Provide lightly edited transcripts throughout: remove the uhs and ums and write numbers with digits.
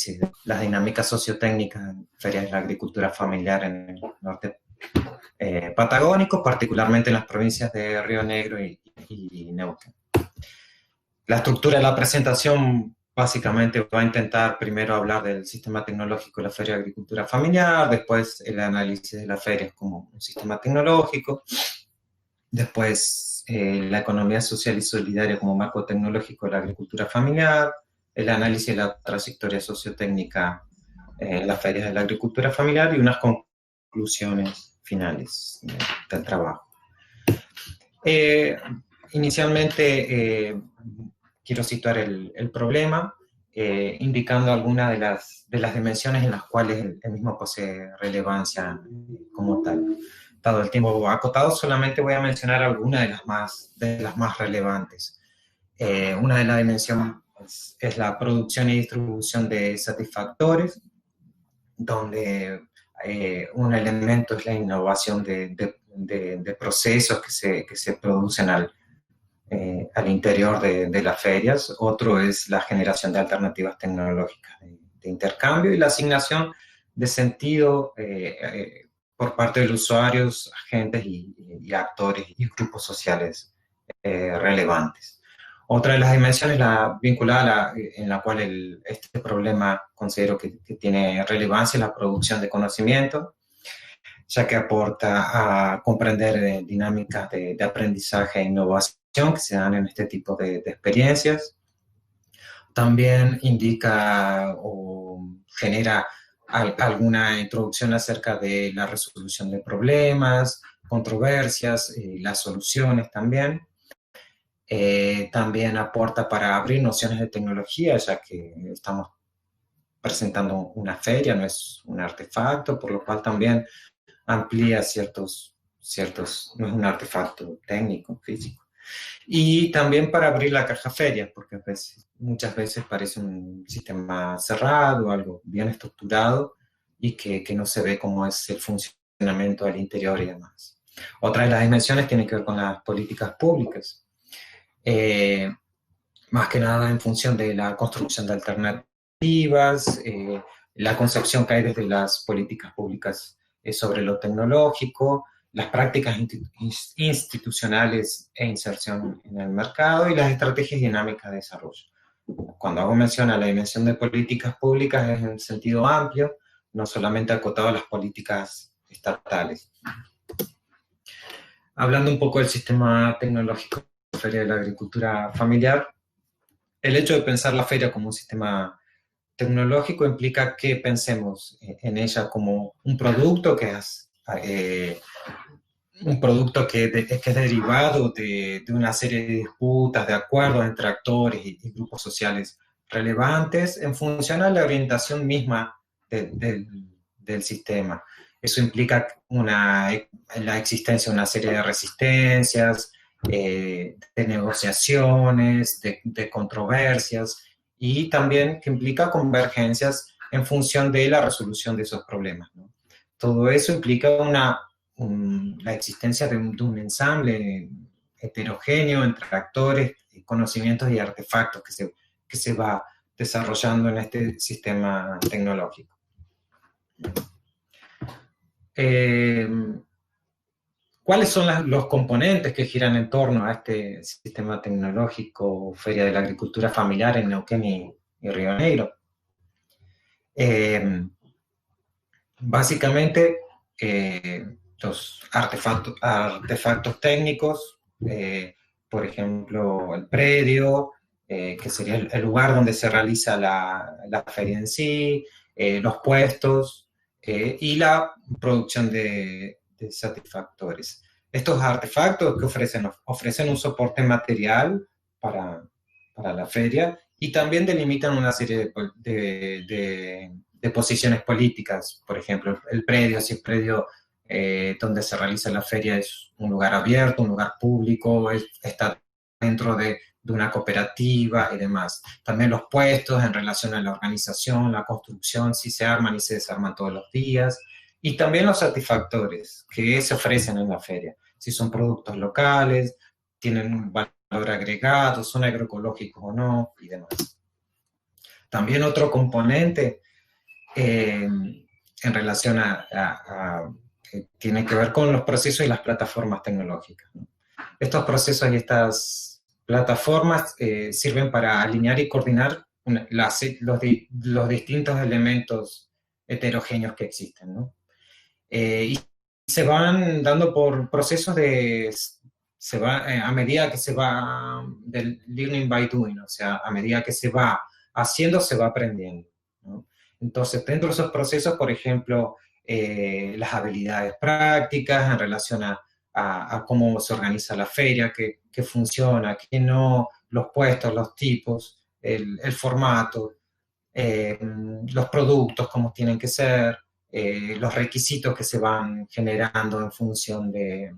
análisis de las dinámicas sociotécnicas en ferias de la agricultura familiar en el norte patagónico, particularmente en las provincias de Río Negro y Neuquén. La estructura de la presentación básicamente va a intentar primero hablar del sistema tecnológico de la Feria de Agricultura Familiar, después el análisis de las ferias como un sistema tecnológico, después la economía social y solidaria como marco tecnológico de la agricultura familiar, el análisis de la trayectoria sociotécnica en las ferias de la agricultura familiar y unas conclusiones finales del trabajo. Inicialmente quiero situar el problema, indicando algunas de las dimensiones en las cuales el mismo posee relevancia como tal. Dado el tiempo acotado, solamente voy a mencionar algunas de las más relevantes. Una de las dimensiones es la producción y distribución de satisfactores, donde un elemento es la innovación de procesos que se producen al interior de las ferias. Otro es la generación de alternativas tecnológicas de intercambio y la asignación de sentido por parte de los usuarios, agentes y actores y grupos sociales relevantes. Otra de las dimensiones vinculada en la cual este problema considero que tiene relevancia es la producción de conocimiento, ya que aporta a comprender dinámicas de aprendizaje e innovación que se dan en este tipo de experiencias. También indica o genera alguna introducción acerca de la resolución de problemas, controversias, las soluciones también. También aporta para abrir nociones de tecnología, ya que estamos presentando una feria, no es un artefacto, por lo cual también amplía ciertos, no es un artefacto técnico, físico. Y también para abrir la caja feria, porque muchas veces parece un sistema cerrado, algo bien estructurado, y que no se ve cómo es el funcionamiento al interior y demás. Otra de las dimensiones tiene que ver con las políticas públicas, más que nada en función de la construcción de alternativas, la concepción que hay desde las políticas públicas sobre lo tecnológico, las prácticas institucionales e inserción en el mercado y las estrategias dinámicas de desarrollo. Cuando hago mención a la dimensión de políticas públicas es en sentido amplio, no solamente acotado a las políticas estatales. Hablando un poco del sistema tecnológico de la Feria de la Agricultura Familiar, el hecho de pensar la feria como un sistema tecnológico implica que pensemos en ella como un producto que es derivado de una serie de disputas, de acuerdos entre actores y grupos sociales relevantes en función a la orientación misma del sistema. Eso implica la existencia de una serie de resistencias, de negociaciones, de controversias, y también que implica convergencias en función de la resolución de esos problemas, ¿no? Todo eso implica la existencia de un ensamble heterogéneo entre actores, conocimientos y artefactos que se va desarrollando en este sistema tecnológico. ¿Cuáles son los componentes que giran en torno a este sistema tecnológico Feria de la Agricultura Familiar en Neuquén y Río Negro? Básicamente, los artefactos técnicos, por ejemplo, el predio, que sería el lugar donde se realiza la feria en sí, los puestos y la producción de satisfactores. Estos artefactos que ofrecen un soporte material para la feria y también delimitan una serie de posiciones políticas. Por ejemplo, el predio, si el predio donde se realiza la feria es un lugar abierto, un lugar público, está dentro de una cooperativa y demás. También los puestos en relación a la organización, la construcción, si se arman y se desarman todos los días. Y también los satisfactores que se ofrecen en la feria, si son productos locales, tienen un valor agregado, son agroecológicos o no, y demás. También otro componente en relación tiene que ver con los procesos y las plataformas tecnológicas, ¿no? Estos procesos y estas plataformas sirven para alinear y coordinar los distintos elementos heterogéneos que existen, ¿no? Y se van dando por procesos a medida que se va del learning by doing, o sea, a medida que se va haciendo, se va aprendiendo, ¿no? Entonces, dentro de esos procesos, por ejemplo, las habilidades prácticas en relación a cómo se organiza la feria, qué funciona, qué no, los puestos, los tipos, el formato, los productos, cómo tienen que ser, los requisitos que se van generando en función de,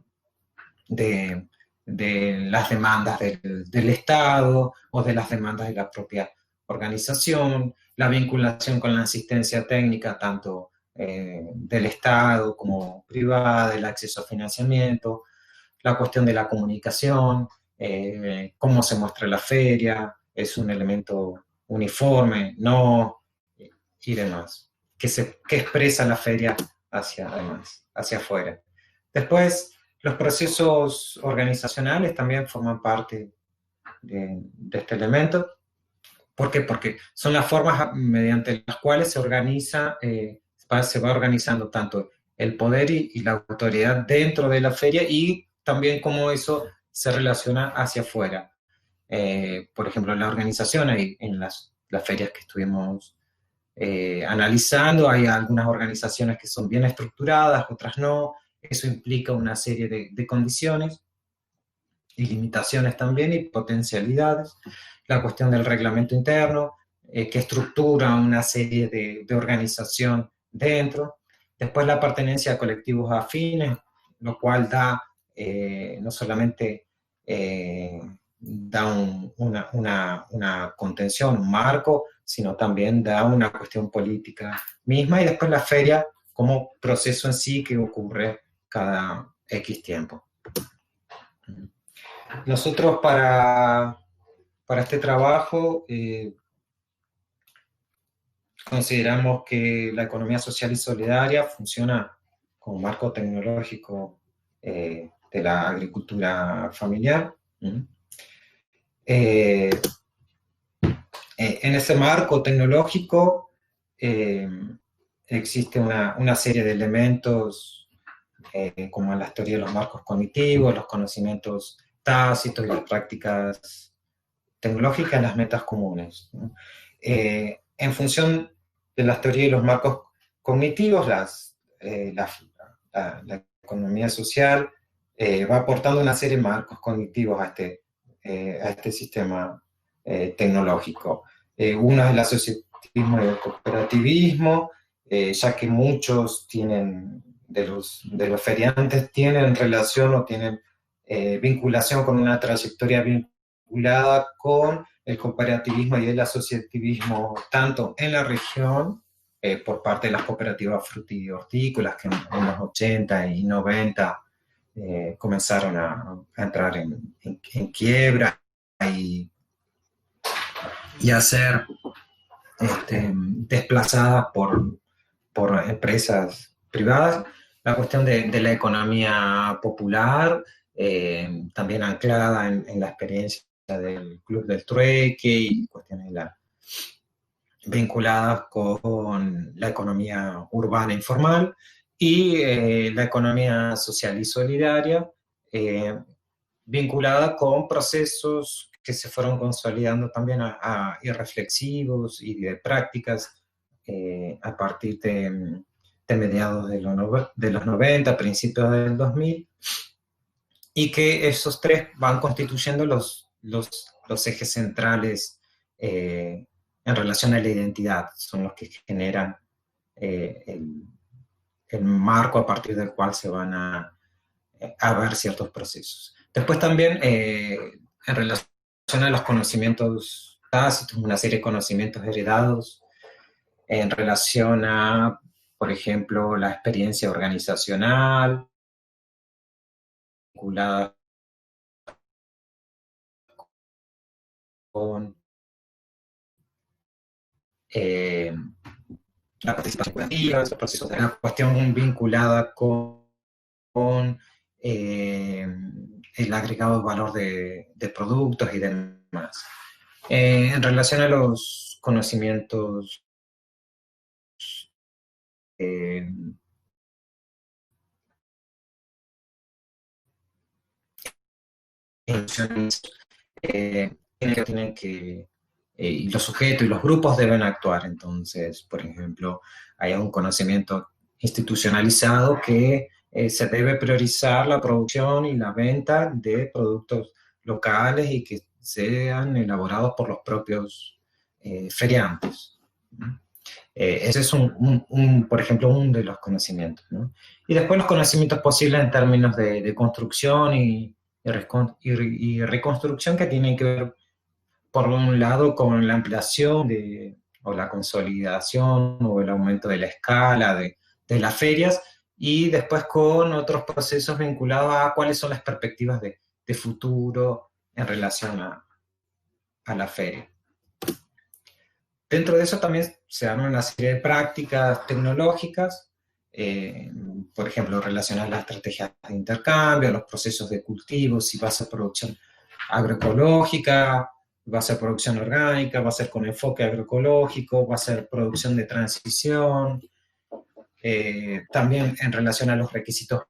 de las demandas del Estado o de las demandas de la propia organización, la vinculación con la asistencia técnica, tanto del Estado como privada, el acceso a financiamiento, la cuestión de la comunicación, cómo se muestra la feria, es un elemento uniforme, no, y demás, que expresa la feria además, hacia afuera. Después, los procesos organizacionales también forman parte de este elemento. ¿Por qué? Porque son las formas mediante las cuales se va organizando tanto el poder y la autoridad dentro de la feria y también cómo eso se relaciona hacia afuera. Por ejemplo, en la organización, en las ferias que estuvimos analizando, hay algunas organizaciones que son bien estructuradas, otras no. Eso implica una serie de condiciones y limitaciones también y potencialidades. La cuestión del reglamento interno, que estructura una serie de organización dentro. Después la pertenencia a colectivos afines, lo cual da no solamente da una contención, un marco, sino también da una cuestión política misma, y después la feria como proceso en sí que ocurre cada X tiempo. Nosotros para este trabajo consideramos que la economía social y solidaria funciona como marco tecnológico de la agricultura familiar. En ese marco tecnológico existe una serie de elementos como la teoría de los marcos cognitivos, los conocimientos tácitos y las prácticas tecnológicas, las metas comunes, ¿no? En función de las teorías y los marcos cognitivos, la economía social va aportando una serie de marcos cognitivos a este sistema tecnológico. Uno es el asociativismo y el cooperativismo, ya que muchos de los feriantes tienen relación o tienen vinculación con una trayectoria vinculada con el cooperativismo y el asociativismo, tanto en la región, por parte de las cooperativas frutícolas que en los 80 y 90 comenzaron a entrar en quiebra y a ser desplazadas por empresas privadas. La cuestión de la economía popular, también anclada en la experiencia del Club del Trueque y cuestiones vinculadas con la economía urbana informal y la economía social y solidaria, vinculada con procesos que se fueron consolidando también y reflexivos y de prácticas a partir de mediados de los 90, principios del 2000, y que esos tres van constituyendo los ejes centrales en relación a la identidad, son los que generan el marco a partir del cual se van a ver ciertos procesos. Después también, en relación a los conocimientos tácitos, una serie de conocimientos heredados, en relación a, por ejemplo, la experiencia organizacional, vinculada con eh, la participación colectiva, los procesos de la cuestión vinculada con eh, el agregado de valor de productos y demás. En relación a los conocimientos eh, tienen que y los sujetos y los grupos deben actuar. Entonces, por ejemplo, hay un conocimiento institucionalizado que se debe priorizar la producción y la venta de productos locales y que sean elaborados por los propios feriantes. Ese es, por ejemplo, uno de los conocimientos, ¿no? Y después los conocimientos posibles en términos de construcción y reconstrucción que tienen que ver, por un lado, con la ampliación o la consolidación o el aumento de la escala de las ferias, y después con otros procesos vinculados a cuáles son las perspectivas de futuro en relación a la feria. Dentro de eso también se dan una serie de prácticas tecnológicas, por ejemplo, relacionadas a las estrategias de intercambio, a los procesos de cultivo, si va a ser producción agroecológica, va a ser producción orgánica, va a ser con enfoque agroecológico, va a ser producción de transición, también en relación a los requisitos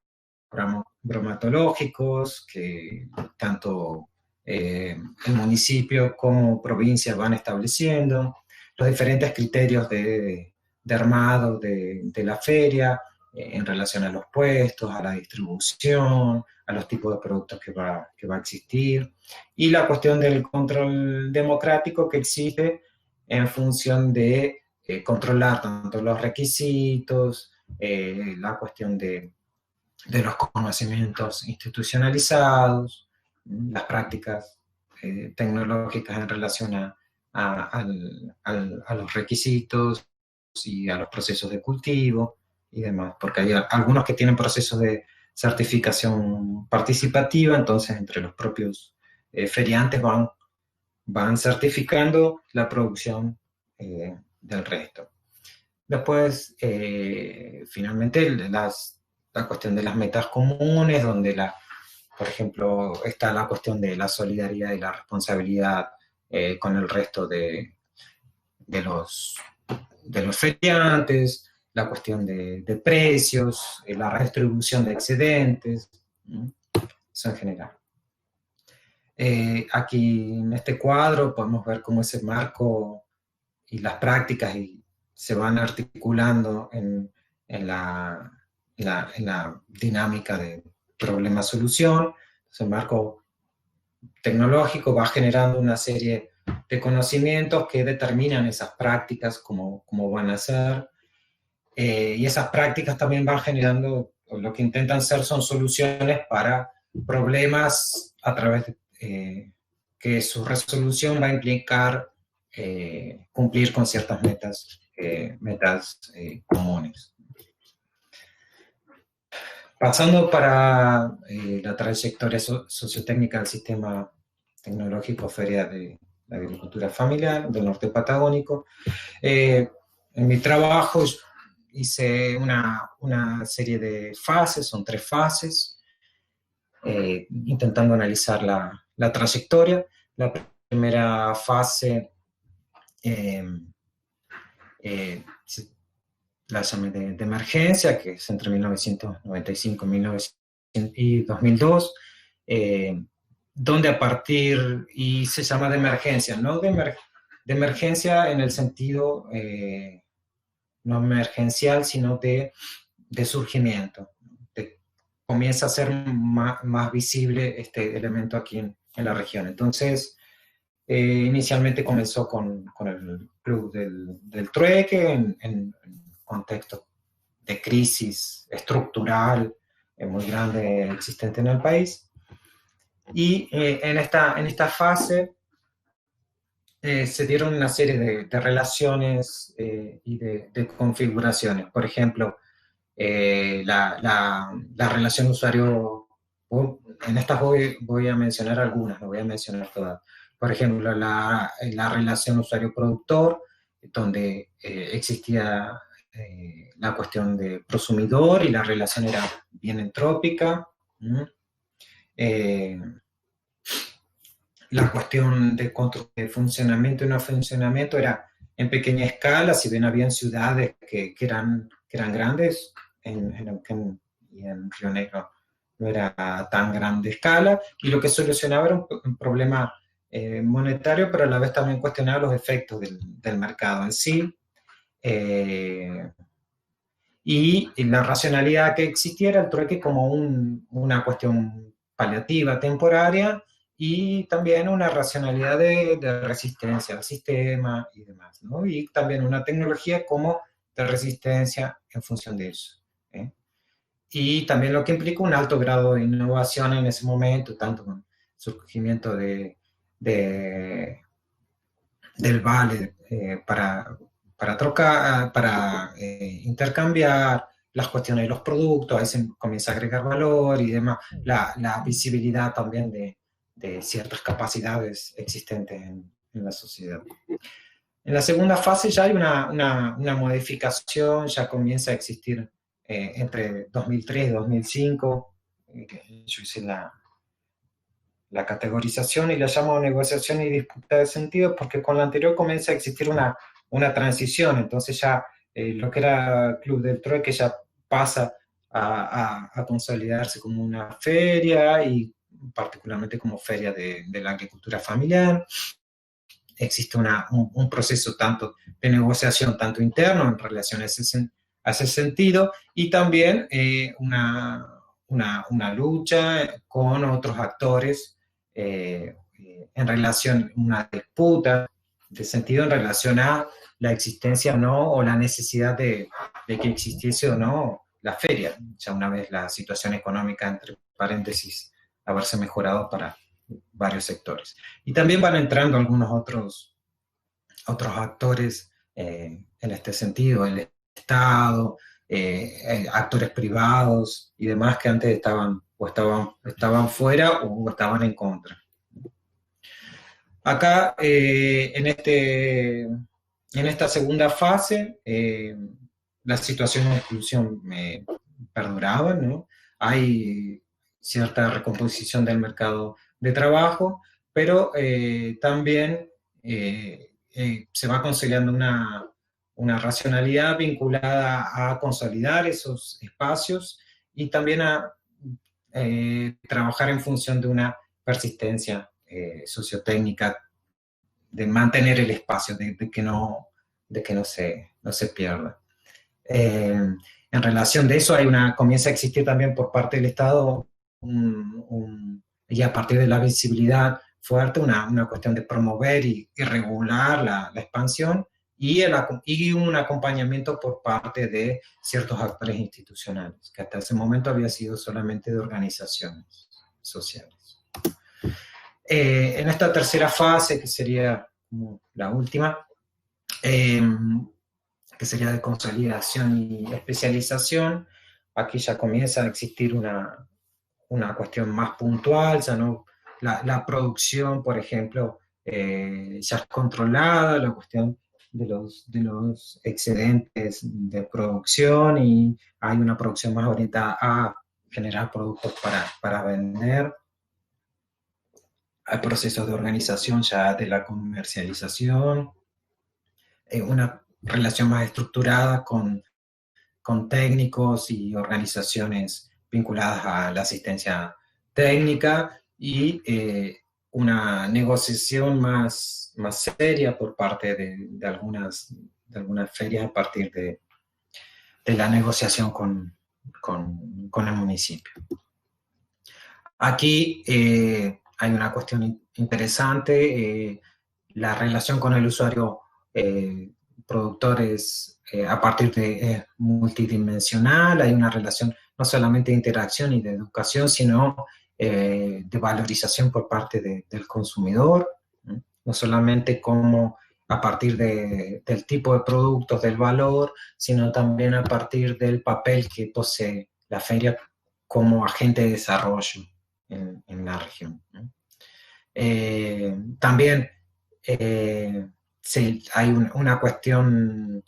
bromatológicos que tanto el municipio como provincia van estableciendo, los diferentes criterios de armado de la feria en relación a los puestos, a la distribución, a los tipos de productos que va a existir, y la cuestión del control democrático que existe en función de controlar tanto los requisitos, la cuestión de los conocimientos institucionalizados, las prácticas tecnológicas en relación a los requisitos y a los procesos de cultivo y demás, porque hay algunos que tienen procesos de certificación participativa, entonces entre los propios feriantes van certificando la producción del resto. Después, finalmente, la cuestión de las metas comunes, donde, por ejemplo, está la cuestión de la solidaridad y la responsabilidad con el resto de los feriantes, la cuestión de precios, la redistribución de excedentes, eso en general. Aquí en este cuadro podemos ver cómo ese marco y las prácticas se van articulando en la dinámica de problema-solución. El marco tecnológico va generando una serie de conocimientos que determinan esas prácticas, cómo van a ser, y esas prácticas también van generando, lo que intentan ser son soluciones para problemas a través de que su resolución va a implicar cumplir con ciertas metas comunes. Pasando para la trayectoria sociotécnica del sistema tecnológico Feria de la Agricultura Familiar del Norte Patagónico, en mi trabajo hice una serie de fases, son 3 fases, intentando analizar la trayectoria. La primera fase la llamé de emergencia, que es entre 1995 y 2002, donde a partir, y se llama de emergencia, no de emergencia en el sentido no emergencial, sino de surgimiento. Comienza a ser más visible este elemento aquí en la región. Entonces, inicialmente comenzó con el Club del Trueque, en contexto de crisis estructural muy grande existente en el país. Y en esta fase se dieron una serie de relaciones y de configuraciones. Por ejemplo, la relación usuario, en estas voy a mencionar algunas, no voy a mencionar todas. Por ejemplo, la relación usuario-productor, donde existía la cuestión de prosumidor y la relación era bien entrópica. La cuestión de funcionamiento y no funcionamiento era en pequeña escala, si bien habían ciudades que eran grandes, y en Río Negro no era tan grande escala, y lo que solucionaba era un problema monetario, pero a la vez también cuestionaba los efectos del mercado en sí, y la racionalidad que existiera, el trueque como una cuestión paliativa, temporaria, y también una racionalidad de resistencia al sistema y demás, ¿no? Y también una tecnología como de resistencia en función de eso. ¿Eh? Y también lo que implica un alto grado de innovación en ese momento, tanto con el surgimiento del vale para trocar, para intercambiar las cuestiones de los productos, ahí se comienza a agregar valor y demás, la visibilidad también de ciertas capacidades existentes en la sociedad. En la segunda fase ya hay una modificación, ya comienza a existir entre 2003 y 2005, yo hice la categorización y la llamo negociación y disputa de sentido porque con la anterior comienza a existir una transición, entonces ya lo que era Club del Trueque ya pasa a consolidarse como una feria y particularmente como feria de la agricultura familiar. Existe un proceso tanto de negociación, tanto interno en relación a ese sentido, y también una lucha con otros actores en relación, una disputa de sentido en relación a la existencia o no, o la necesidad de que existiese o no la feria, ya una vez la situación económica, entre paréntesis, haberse mejorado para varios sectores. Y también van entrando algunos otros actores en este sentido, el Estado, actores privados y demás que antes estaban fuera o estaban en contra. Acá, en esta segunda fase, la situación de exclusión perduraba, ¿no? Hay cierta recomposición del mercado de trabajo, pero también se va conciliando una racionalidad vinculada a consolidar esos espacios y también a trabajar en función de una persistencia sociotécnica, de mantener el espacio, de que no se pierda. En relación de eso comienza a existir también por parte del Estado y a partir de la visibilidad fuerte una cuestión de promover y regular la expansión y un acompañamiento por parte de ciertos actores institucionales, que hasta ese momento había sido solamente de organizaciones sociales. En esta tercera fase, que sería como la última, que sería de consolidación y especialización, aquí ya comienza a existir una cuestión más puntual, ya no la producción, por ejemplo, ya es controlada, la cuestión de los excedentes de producción, y hay una producción más orientada a generar productos para vender. Hay procesos de organización ya de la comercialización, una relación más estructurada con técnicos y organizaciones vinculadas a la asistencia técnica y una negociación más seria por parte de algunas ferias a partir de la negociación con el municipio. Aquí hay una cuestión interesante, la relación con el usuario productor es a partir de multidimensional, hay una relación no solamente de interacción y de educación, sino de valorización por parte del consumidor, no solamente como a partir del tipo de productos, del valor, sino también a partir del papel que posee la feria como agente de desarrollo en la región. También sí, hay una cuestión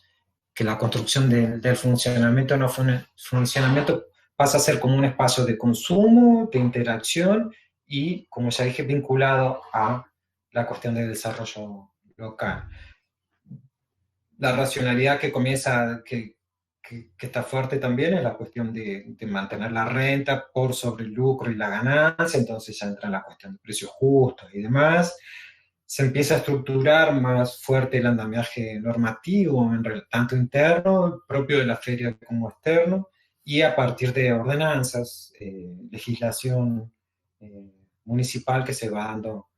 que la construcción del funcionamiento no funcionamiento pasa a ser como un espacio de consumo, de interacción y, como ya dije, vinculado a la cuestión del desarrollo local. La racionalidad que comienza, que está fuerte también es la cuestión de mantener la renta por sobre el lucro y la ganancia, entonces ya entra la cuestión de precios justos y demás. Se empieza a estructurar más fuerte el andamiaje normativo, tanto interno, propio de la feria, como externo, y a partir de ordenanzas, legislación eh, municipal que se va dando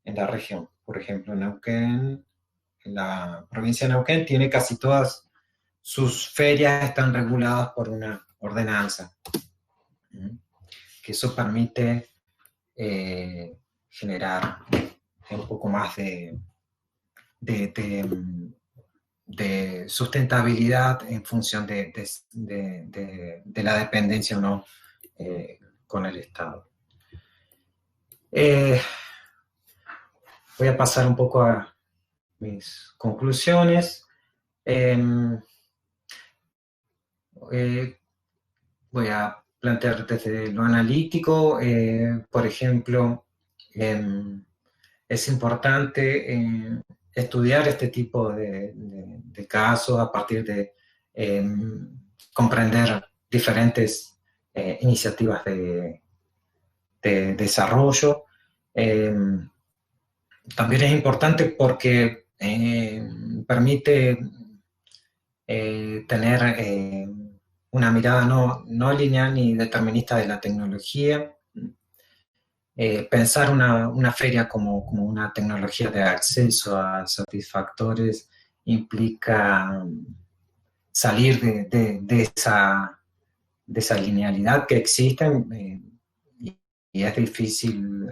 en la región. Por ejemplo, Neuquén, la provincia de Neuquén tiene casi todas sus ferias están reguladas por una ordenanza, que eso permite generar un poco más de, de, de sustentabilidad en función de la dependencia o no con el Estado. Voy a pasar un poco a mis conclusiones. Voy a plantear desde lo analítico, por ejemplo, es importante estudiar este tipo de casos a partir de comprender diferentes iniciativas de desarrollo. También es importante porque permite tener una mirada no lineal ni determinista de la tecnología. Pensar una feria como una tecnología de acceso a satisfactores implica salir de esa linealidad que existe y es difícil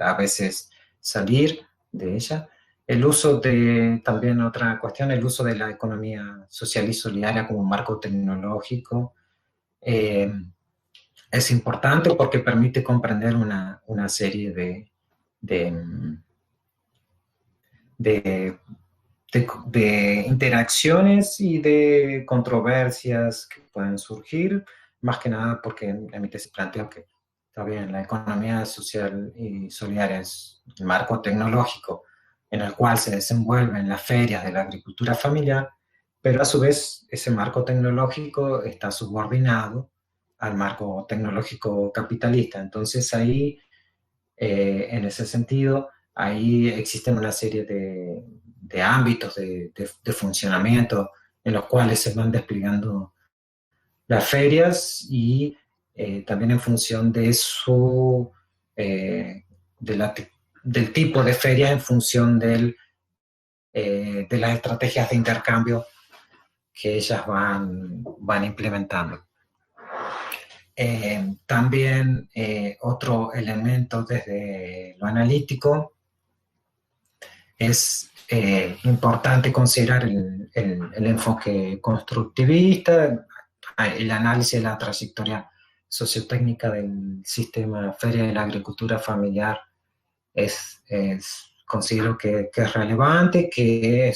a veces salir de ella. El uso también otra cuestión, el uso de la economía social y solidaria como marco tecnológico. Es importante porque permite comprender una serie de, de, de interacciones y de controversias que pueden surgir, más que nada porque emite ese planteo que está bien, la economía social y solidaria es el marco tecnológico en el cual se desenvuelven las ferias de la agricultura familiar, pero a su vez ese marco tecnológico está subordinado al marco tecnológico capitalista. Entonces ahí, en ese sentido, ahí existen una serie de ámbitos de funcionamiento en los cuales se van desplegando las ferias y también en función de su, de la, del tipo de ferias, en función de las estrategias de intercambio que ellas van implementando. También otro elemento desde lo analítico es importante considerar el enfoque constructivista, el análisis de la trayectoria sociotécnica del sistema feria de la agricultura familiar considero que es relevante, que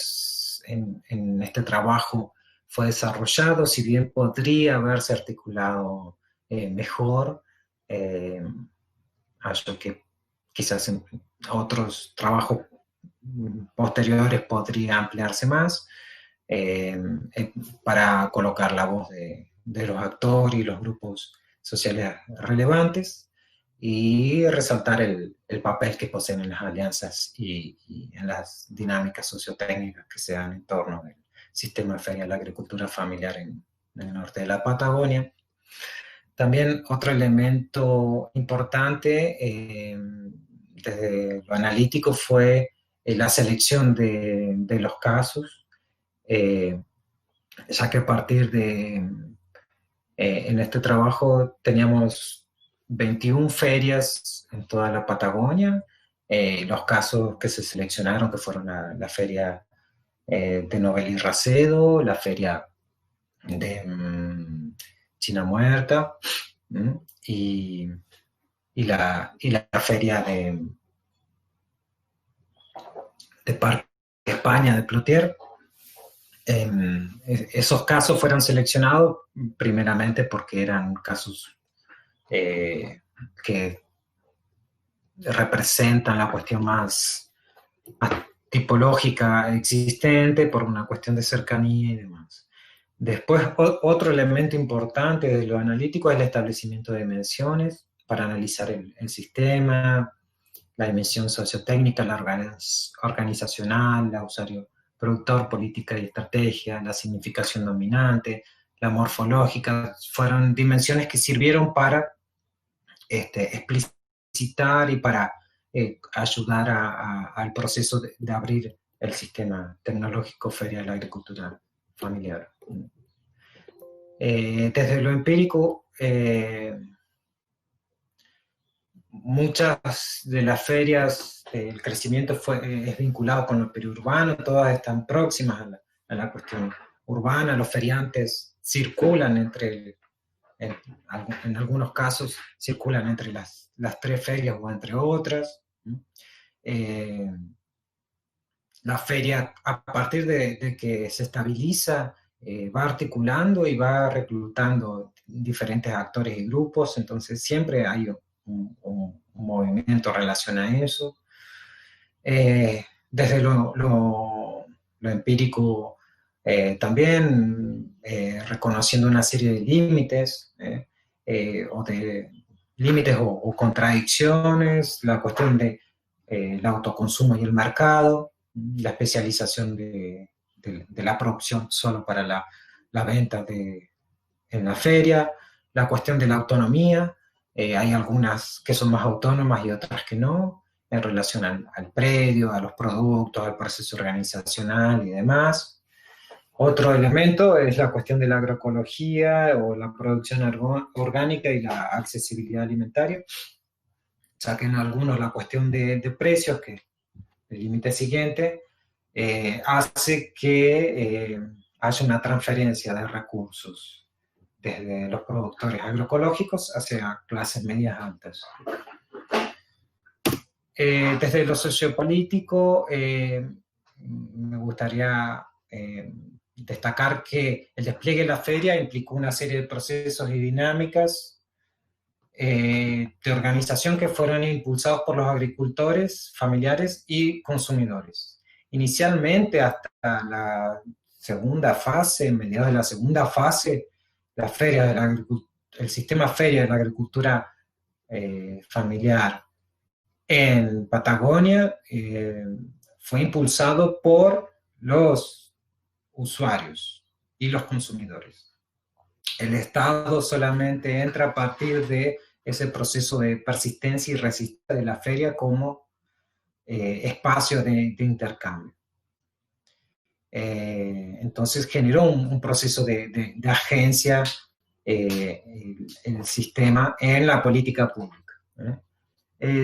en este trabajo fue desarrollado, si bien podría haberse articulado mejor, algo que quizás en otros trabajos posteriores podría ampliarse más para colocar la voz de los actores y los grupos sociales relevantes y resaltar el papel que poseen en las alianzas y en las dinámicas sociotécnicas que se dan en torno al sistema de feria de la agricultura familiar en el norte de la Patagonia. También otro elemento importante desde lo analítico fue la selección de los casos, ya que a partir en este trabajo teníamos 21 ferias en toda la Patagonia, los casos que se seleccionaron, que fueron la feria de Novel y Racedo, la feria de China Muerta y la feria de Parques España de Plotier. Esos casos fueron seleccionados primeramente porque eran casos que representan la cuestión más tipológica existente por una cuestión de cercanía y demás. Después, otro elemento importante de lo analítico es el establecimiento de dimensiones para analizar el sistema, la dimensión sociotécnica, la organizacional, la usuario productor, política y estrategia, la significación dominante, la morfológica, fueron dimensiones que sirvieron para explicitar y para ayudar al proceso de abrir el sistema tecnológico ferial agricultural familiar. Desde lo empírico, muchas de las ferias, el crecimiento es vinculado con lo periurbano, todas están próximas a la cuestión urbana, los feriantes circulan en algunos casos circulan entre las tres ferias o entre otras. La feria, a partir de que se estabiliza, va articulando y va reclutando diferentes actores y grupos, entonces siempre hay un movimiento en relación a eso. Desde lo empírico, también reconociendo una serie de límites, o de límites o contradicciones, la cuestión de el autoconsumo y el mercado, la especialización de la producción solo para la venta en la feria, la cuestión de la autonomía, hay algunas que son más autónomas y otras que no, en relación al predio, a los productos, al proceso organizacional y demás. Otro elemento es la cuestión de la agroecología o la producción orgánica y la accesibilidad alimentaria. Ya que en algunos la cuestión de precios, que el límite siguiente, hace que haya una transferencia de recursos desde los productores agroecológicos hacia clases medias altas. Desde lo sociopolítico, me gustaría destacar que el despliegue de la feria implicó una serie de procesos y dinámicas de organización que fueron impulsados por los agricultores, familiares y consumidores. Inicialmente, hasta la segunda fase, en mediados de la segunda fase, la feria de el sistema feria de la agricultura familiar en Patagonia fue impulsado por los usuarios y los consumidores. El Estado solamente entra a partir de ese proceso de persistencia y resistencia de la feria como espacio de intercambio. Entonces generó un proceso de agencia el sistema en la política pública.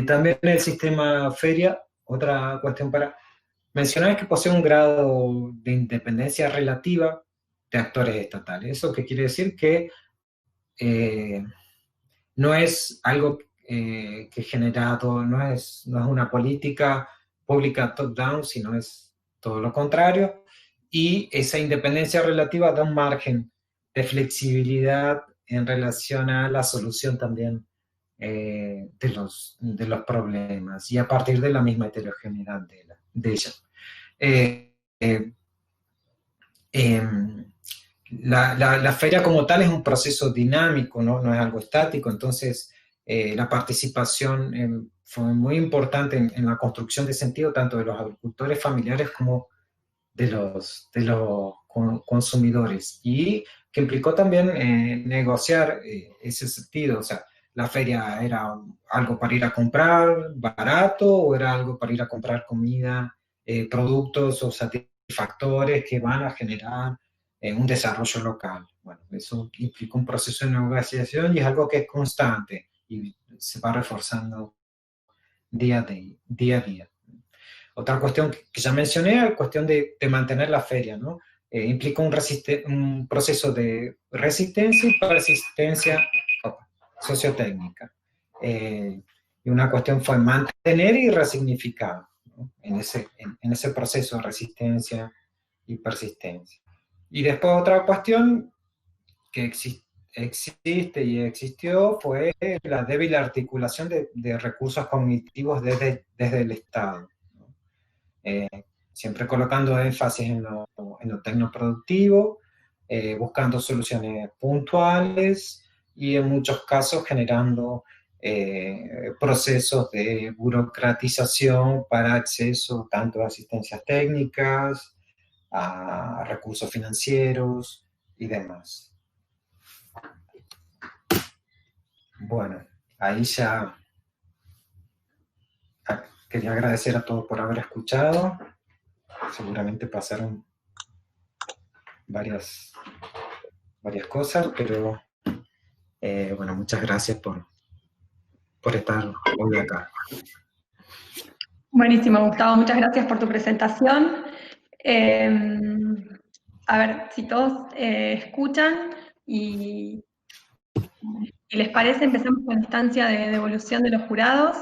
También el sistema feria, otra cuestión para mencionar, es que posee un grado de independencia relativa de actores estatales. ¿Eso qué quiere decir? Que no es algo que generado, no es una política pública top-down, sino es todo lo contrario, y esa independencia relativa da un margen de flexibilidad en relación a la solución también de los problemas, y a partir de la misma heterogeneidad de ella. La feria como tal es un proceso dinámico, no es algo estático, entonces la participación fue muy importante en la construcción de sentido tanto de los agricultores familiares como de los consumidores, y que implicó también negociar ese sentido. O sea, la feria era algo para ir a comprar barato o era algo para ir a comprar comida, productos o satisfactores que van a generar un desarrollo local. Bueno, eso implica un proceso de negociación y es algo que es constante y se va reforzando día a día. Otra cuestión que ya mencioné es la cuestión de mantener la feria, ¿no? Implica un proceso de resistencia y persistencia sociotécnica. Y una cuestión fue mantener y resignificar. ¿no? En ese proceso de resistencia y persistencia. Y después otra cuestión que existe y existió fue la débil articulación de recursos cognitivos desde el Estado, ¿no? Eh, Siempre colocando énfasis en lo tecnoproductivo, buscando soluciones puntuales y en muchos casos generando procesos de burocratización para acceso tanto a asistencias técnicas, a recursos financieros y demás. Bueno, ahí ya quería agradecer a todos por haber escuchado. Seguramente pasaron varias cosas, pero bueno, muchas gracias por estar hoy acá. Buenísimo, Gustavo, muchas gracias por tu presentación. A ver, si todos escuchan y les parece, empezamos con la instancia de devolución de los jurados.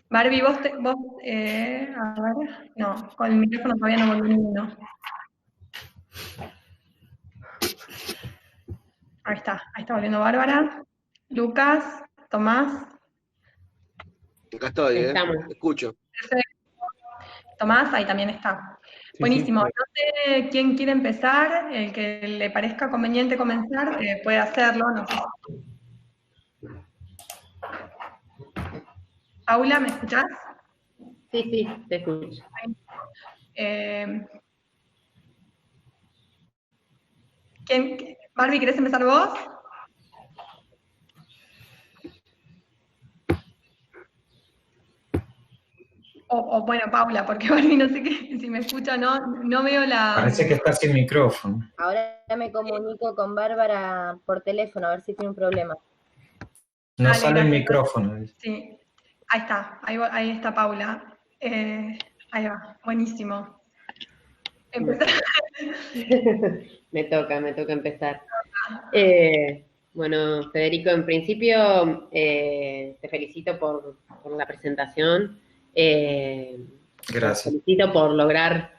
Barbie, a ver, no, con el micrófono todavía no volvió ninguno. Ahí está volviendo Bárbara. Lucas, Tomás. Acá estoy, Estamos. Escucho. Tomás, ahí también está. Sí, Buenísimo. sí. No sé quién quiere empezar, el que le parezca conveniente comenzar, puede hacerlo. No sé. Paula, ¿me escuchás? Sí, te escucho. Barbie, ¿querés empezar vos? O bueno, Paula, porque Barbie no sé qué, si me escucha o no veo la... Parece que está sin micrófono. Ahora me comunico con Bárbara por teléfono, a ver si tiene un problema. No Dale, sale el gracias. micrófono. Sí, ahí está, ahí está Paula. Ahí va, buenísimo. Empezar. Me toca empezar. Bueno, Federico, en principio te felicito por la presentación. Gracias. Te felicito por lograr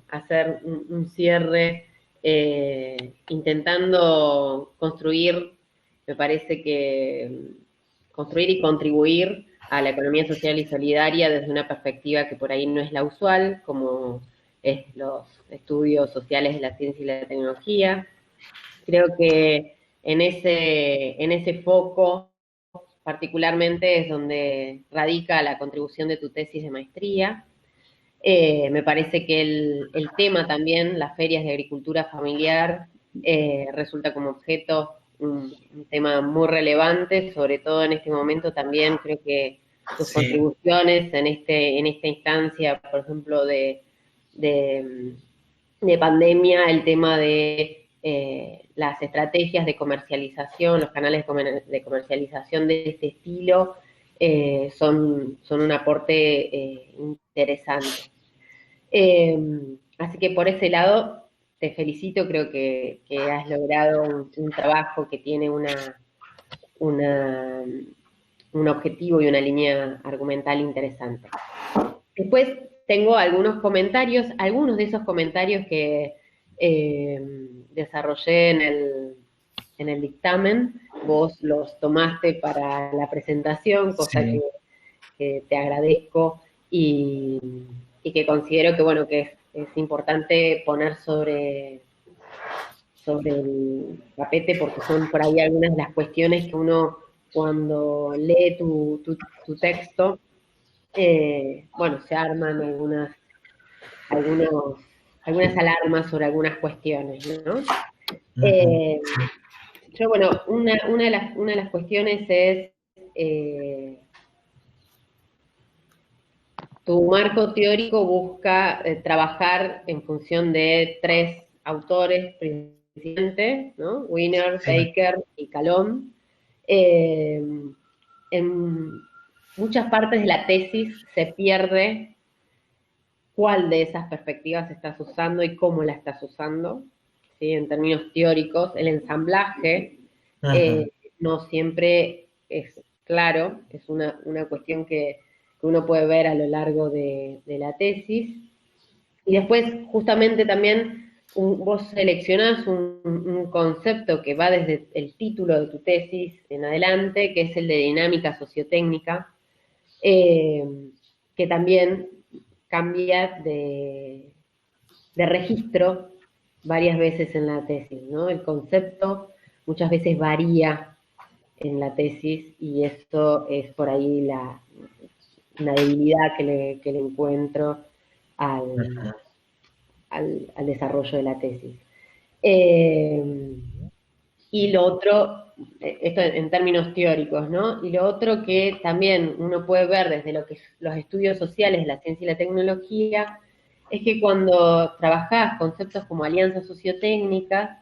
hacer un cierre intentando construir, me parece que construir y contribuir a la economía social y solidaria desde una perspectiva que por ahí no es la usual, como es los estudios sociales de la ciencia y la tecnología. Creo que en ese foco particularmente es donde radica la contribución de tu tesis de maestría. Me parece que el tema también, las ferias de agricultura familiar, resulta como objeto un tema muy relevante, sobre todo en este momento también creo que tus contribuciones en esta instancia, por ejemplo, de pandemia, el tema de las estrategias de comercialización, los canales de comercialización de este estilo, son un aporte interesante. Así que por ese lado te felicito, creo que has logrado un trabajo que tiene un objetivo y una línea argumental interesante. Después tengo algunos comentarios, algunos de esos comentarios que desarrollé en el dictamen, vos los tomaste para la presentación, cosa que te agradezco y que considero que, bueno, que es importante poner sobre el tapete, porque son por ahí algunas de las cuestiones que uno, cuando lee tu texto, bueno, se arman algunas alarmas sobre algunas cuestiones, ¿no? Yo, bueno, una de las cuestiones es tu marco teórico busca trabajar en función de tres autores principalmente, ¿no? Wiener, Baker y Calón. En muchas partes de la tesis se pierde cuál de esas perspectivas estás usando y cómo la estás usando, ¿sí? En términos teóricos, el ensamblaje no siempre es claro, es una cuestión que uno puede ver a lo largo de la tesis. Y después, justamente también, vos seleccionás un concepto que va desde el título de tu tesis en adelante, que es el de dinámica sociotécnica, que también cambia de registro varias veces en la tesis, ¿no? El concepto muchas veces varía en la tesis y esto es por ahí una debilidad que le encuentro al desarrollo de la tesis. Y lo otro, esto en términos teóricos, ¿no? Y lo otro que también uno puede ver desde lo que los estudios sociales de la ciencia y la tecnología, es que cuando trabajás conceptos como alianzas sociotécnicas,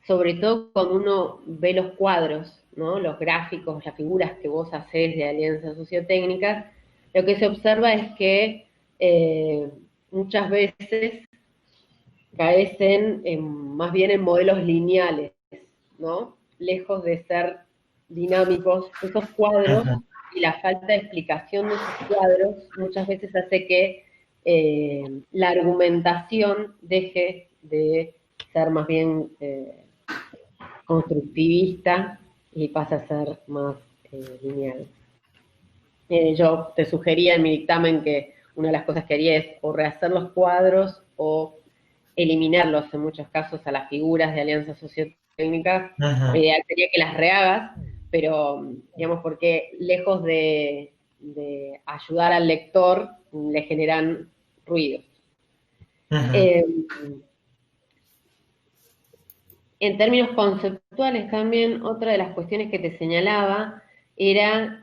sobre todo cuando uno ve los cuadros, ¿no? Los gráficos, las figuras que vos hacés de alianzas sociotécnicas, lo que se observa es que muchas veces caes más bien en modelos lineales, ¿no? Lejos de ser dinámicos, esos cuadros y la falta de explicación de esos cuadros muchas veces hace que la argumentación deje de ser más bien constructivista y pasa a ser más lineal. Yo te sugería en mi dictamen que una de las cosas que haría es o rehacer los cuadros o eliminarlos en muchos casos a las figuras de alianzas sociotécnicas. Lo ideal sería que las rehagas, pero digamos porque lejos de ayudar al lector, le generan ruidos. En términos conceptuales también, otra de las cuestiones que te señalaba era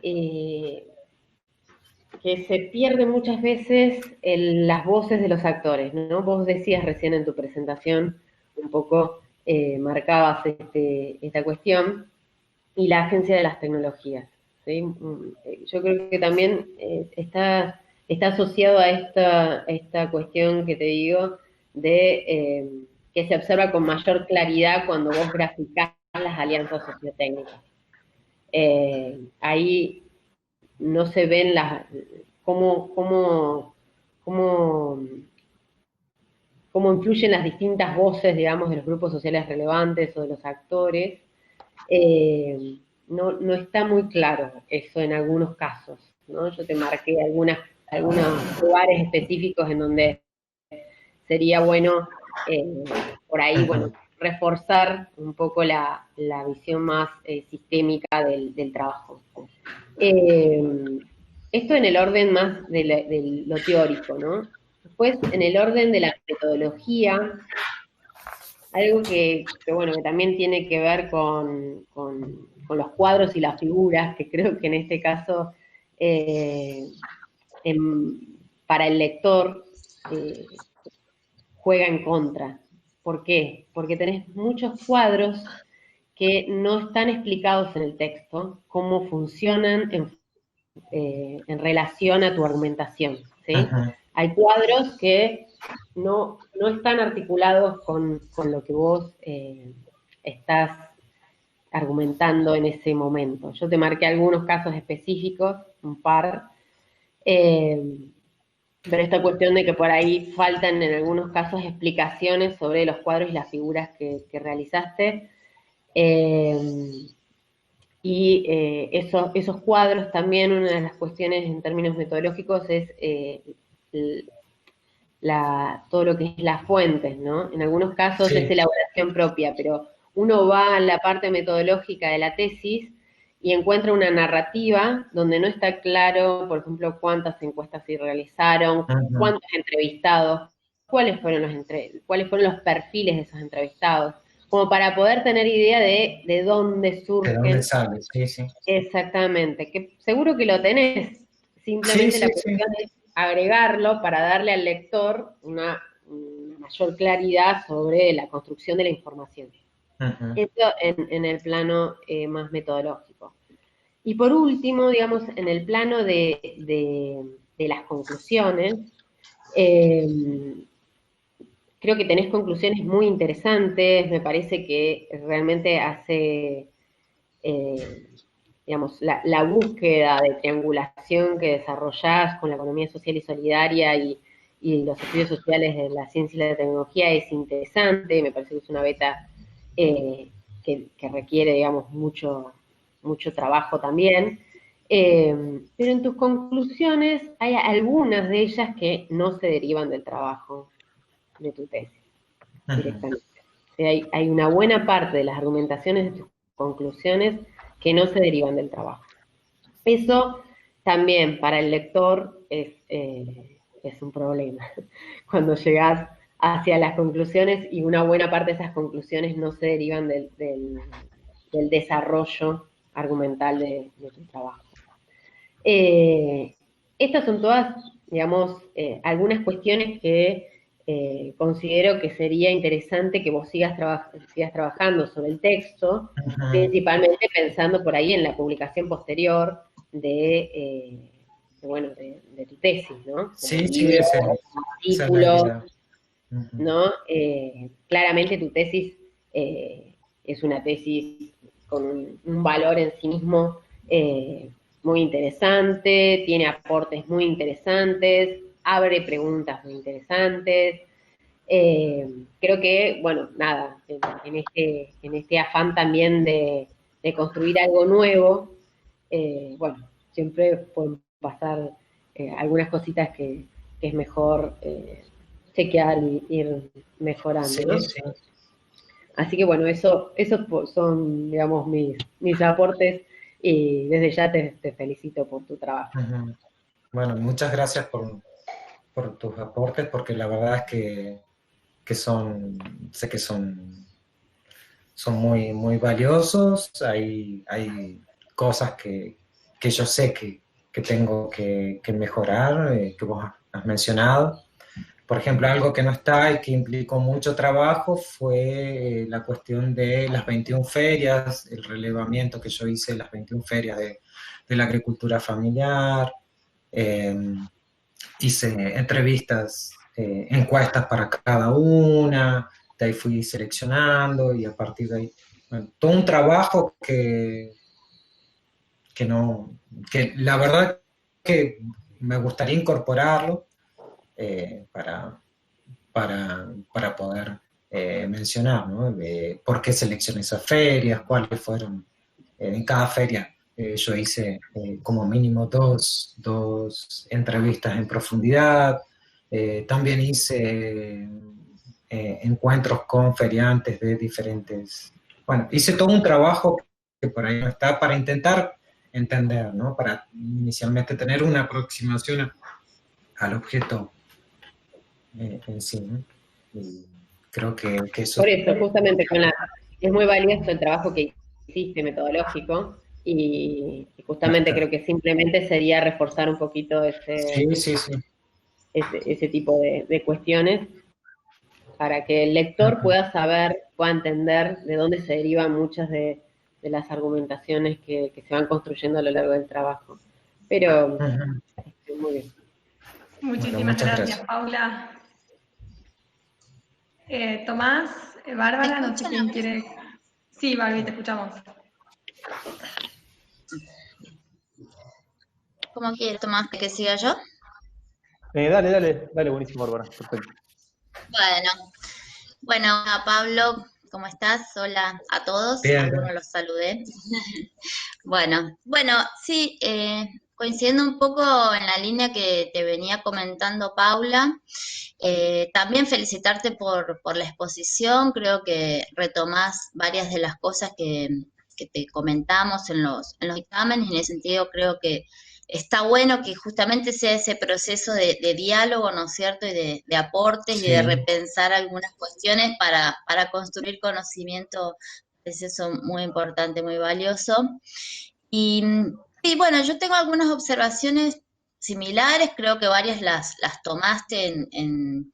que se pierden muchas veces las voces de los actores, ¿no? Vos decías recién en tu presentación, un poco marcabas esta cuestión, y la agencia de las tecnologías, ¿sí? Yo creo que también está asociado a esta cuestión que te digo de que se observa con mayor claridad cuando vos graficás las alianzas sociotécnicas. Ahí no se ven cómo influyen las distintas voces, digamos, de los grupos sociales relevantes o de los actores. No está muy claro eso en algunos casos, ¿no? Yo te marqué algunos lugares específicos en donde sería bueno, por ahí, bueno, reforzar un poco la visión más sistémica del trabajo. Esto en el orden más de lo teórico, ¿no? Después, en el orden de la metodología, algo que también tiene que ver con los cuadros y las figuras, que creo que en este caso, para el lector, juega en contra. ¿Por qué? Porque tenés muchos cuadros que no están explicados en el texto, cómo funcionan en relación a tu argumentación, ¿sí? Hay cuadros que no están articulados con lo que vos estás argumentando en ese momento. Yo te marqué algunos casos específicos, un par, pero esta cuestión de que por ahí faltan en algunos casos explicaciones sobre los cuadros y las figuras que realizaste, y esos cuadros también, una de las cuestiones en términos metodológicos es todo lo que es las fuentes, ¿no? En algunos casos es elaboración propia, pero uno va a la parte metodológica de la tesis y encuentra una narrativa donde no está claro, por ejemplo, cuántas encuestas se realizaron, cuántos entrevistados, cuáles fueron los perfiles de esos entrevistados, como para poder tener idea de dónde surgen. ¿De dónde sale? Sí. Exactamente, que seguro que lo tenés, simplemente la cuestión es agregarlo para darle al lector una mayor claridad sobre la construcción de la información. Esto en el plano más metodológico. Y por último, digamos, en el plano de las conclusiones, que creo que tenés conclusiones muy interesantes, me parece que realmente hace, digamos, la búsqueda de triangulación que desarrollás con la economía social y solidaria y los estudios sociales de la ciencia y la tecnología es interesante, me parece que es una beta que requiere, digamos, mucho trabajo también. Pero en tus conclusiones hay algunas de ellas que no se derivan del trabajo de tu tesis directamente. O sea, hay una buena parte de las argumentaciones de tus conclusiones que no se derivan del trabajo. Eso también para el lector es un problema. Cuando llegás hacia las conclusiones y una buena parte de esas conclusiones no se derivan del desarrollo argumental de tu trabajo. Estas son todas, digamos, algunas cuestiones que considero que sería interesante que vos sigas trabajando sobre el texto, principalmente pensando por ahí en la publicación posterior de tu tesis, ¿no? Sí, Artículo, ¿no? Claramente tu tesis es una tesis con un valor en sí mismo muy interesante, tiene aportes muy interesantes, abre preguntas muy interesantes. Creo que, bueno, nada, en este afán también de construir algo nuevo, bueno, siempre pueden pasar algunas cositas que es mejor chequear y ir mejorando, sí, ¿no? sí. Así que bueno, esos son, digamos, mis aportes y desde ya te felicito por tu trabajo. Bueno, muchas gracias por tus aportes, porque la verdad es que sé que son muy, muy valiosos. Hay cosas que yo sé que tengo que mejorar, que vos has mencionado. Por ejemplo, algo que no está y que implicó mucho trabajo fue la cuestión de las 21 ferias, el relevamiento que yo hice de las 21 ferias de la agricultura familiar. Hice entrevistas, encuestas para cada una, de ahí fui seleccionando y a partir de ahí, bueno, todo un trabajo que la verdad que me gustaría incorporarlo para poder mencionar, ¿no? ¿Por qué seleccioné esas ferias? ¿Cuáles fueron? En cada feria yo hice como mínimo dos entrevistas en profundidad. También hice encuentros con feriantes de diferentes... Bueno, hice todo un trabajo que por ahí no está para intentar entender, ¿no? Para inicialmente tener una aproximación al objeto en sí, ¿no? Y creo que eso... Por eso, justamente es muy valioso el trabajo que hiciste metodológico y justamente creo que simplemente sería reforzar un poquito ese tipo de cuestiones para que el lector pueda saber, pueda entender de dónde se derivan muchas de las argumentaciones que se van construyendo a lo largo del trabajo. Pero, muy bien. Muchísimas gracias, Paula. Tomás, Bárbara, no sé quién quiere... Sí, Barbie, te escuchamos. ¿Cómo quieres, Tomás, que siga yo? Dale, buenísimo, Bárbara, perfecto. Bueno, Pablo, ¿cómo estás? Hola a todos, Bien. algunos los saludé. Bueno, sí, coincidiendo un poco en la línea que te venía comentando Paula, también felicitarte por la exposición, creo que retomás varias de las cosas que te comentamos en los dictámenes, en ese sentido creo que está bueno que justamente sea ese proceso de diálogo, ¿no es cierto?, y de aportes y de repensar algunas cuestiones para construir conocimiento, es eso muy importante, muy valioso. Y bueno, yo tengo algunas observaciones similares, creo que varias las tomaste en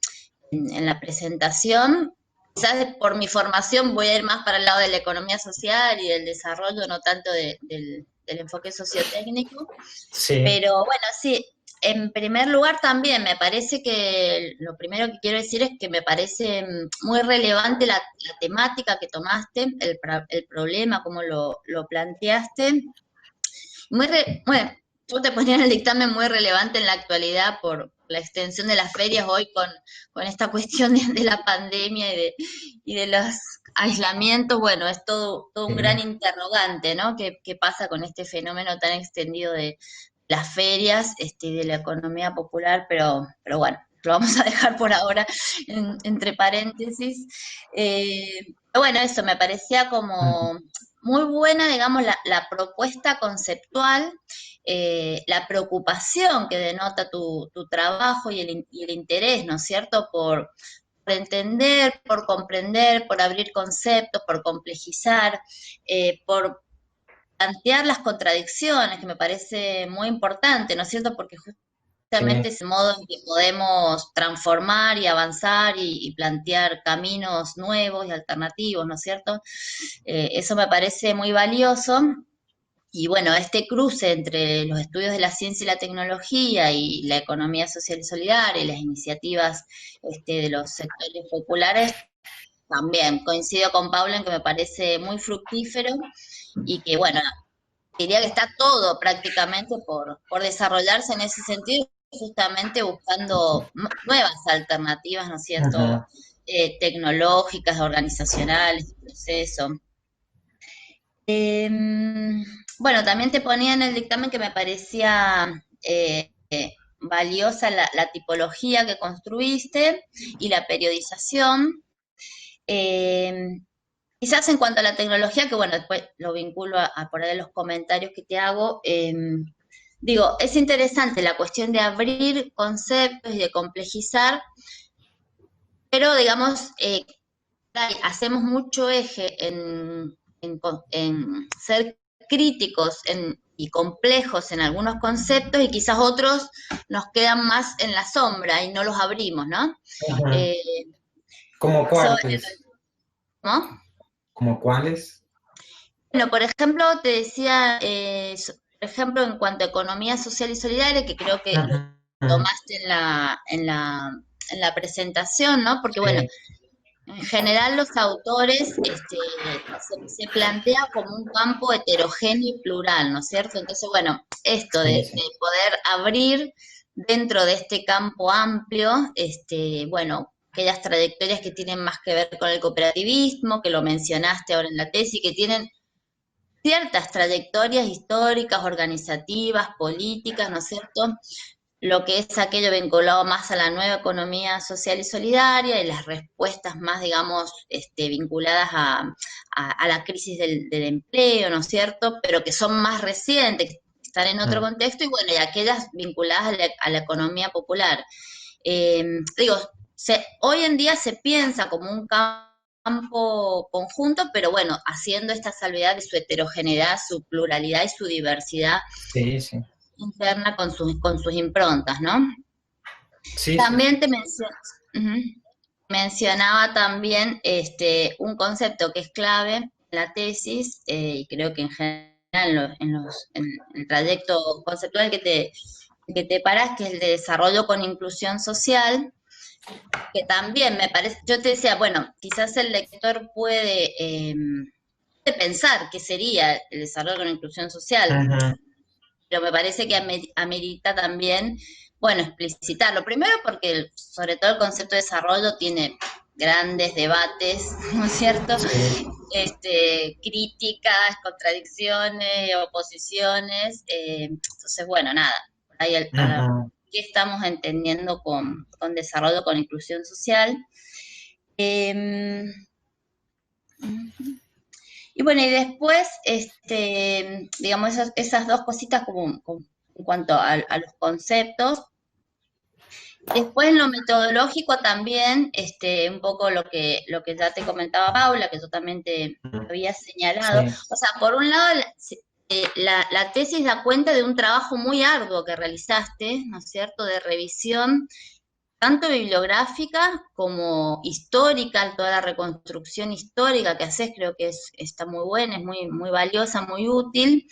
la presentación. Quizás por mi formación voy a ir más para el lado de la economía social y del desarrollo, no tanto del enfoque sociotécnico. Sí. Pero bueno, sí, en primer lugar también me parece que lo primero que quiero decir es que me parece muy relevante la temática que tomaste, el problema, cómo lo planteaste. Bueno, yo te ponía en el dictamen muy relevante en la actualidad por la extensión de las ferias hoy con esta cuestión de la pandemia y de los aislamientos. Bueno, es todo un gran interrogante, ¿no? ¿Qué pasa con este fenómeno tan extendido de las ferias, de la economía popular? Pero bueno, lo vamos a dejar por ahora entre paréntesis. Pero bueno, eso me parecía como muy buena, digamos, la propuesta conceptual, la preocupación que denota tu trabajo y el interés, ¿no es cierto?, por entender, por comprender, por abrir conceptos, por complejizar, por plantear las contradicciones, que me parece muy importante, ¿no es cierto?, porque justamente es el modo en que podemos transformar y avanzar y plantear caminos nuevos y alternativos, ¿no es cierto? Eso me parece muy valioso. Y bueno, este cruce entre los estudios de la ciencia y la tecnología y la economía social y solidaria y las iniciativas de los sectores populares, también coincido con Paula en que me parece muy fructífero y que, bueno, diría que está todo prácticamente por desarrollarse en ese sentido, justamente buscando nuevas alternativas, ¿no es cierto?, tecnológicas, organizacionales, procesos. Bueno, también te ponía en el dictamen que me parecía valiosa la tipología que construiste y la periodización. Quizás en cuanto a la tecnología, que bueno, después lo vinculo a por ahí los comentarios que te hago, digo, es interesante la cuestión de abrir conceptos y de complejizar, pero digamos, hacemos mucho eje en ser críticos y complejos en algunos conceptos y quizás otros nos quedan más en la sombra y no los abrimos, ¿no? ¿Cómo cuáles? ¿No? ¿Cómo cuáles? Bueno, por ejemplo, te decía, por ejemplo, en cuanto a economía social y solidaria, que creo que lo tomaste en la presentación, ¿no? Porque, bueno, en general los autores se plantea como un campo heterogéneo y plural, ¿no es cierto? Entonces, bueno, esto de poder abrir dentro de este campo amplio, bueno, aquellas trayectorias que tienen más que ver con el cooperativismo, que lo mencionaste ahora en la tesis, que tienen ciertas trayectorias históricas, organizativas, políticas, ¿no es cierto?, lo que es aquello vinculado más a la nueva economía social y solidaria y las respuestas más, digamos, vinculadas a la crisis del empleo, ¿no es cierto?, pero que son más recientes, que están en otro contexto, y bueno, y aquellas vinculadas a la economía popular. Digo, hoy en día se piensa como un campo conjunto, pero bueno, haciendo esta salvedad de su heterogeneidad, su pluralidad y su diversidad. Sí. Interna con sus improntas, ¿no? Sí. También te mencionaba también un concepto que es clave en la tesis, y creo que en general en el trayecto conceptual que te parás, que es el de desarrollo con inclusión social, que también me parece, yo te decía, bueno, quizás el lector puede pensar qué sería el desarrollo con inclusión social, pero me parece que amerita también, bueno, explicitarlo. Primero porque, sobre todo, el concepto de desarrollo tiene grandes debates, ¿no es cierto? Sí. Críticas, contradicciones, oposiciones. Entonces, bueno, nada, por ahí ¿qué estamos entendiendo con desarrollo con inclusión social? Y bueno, y después, digamos, esas dos cositas como en cuanto a los conceptos. Después en lo metodológico también, un poco lo que ya te comentaba Paula, que yo también te había señalado. Sí. O sea, por un lado, la tesis da cuenta de un trabajo muy arduo que realizaste, ¿no es cierto?, de revisión tanto bibliográfica como histórica, toda la reconstrucción histórica que haces creo que está muy buena, es muy valiosa, muy útil,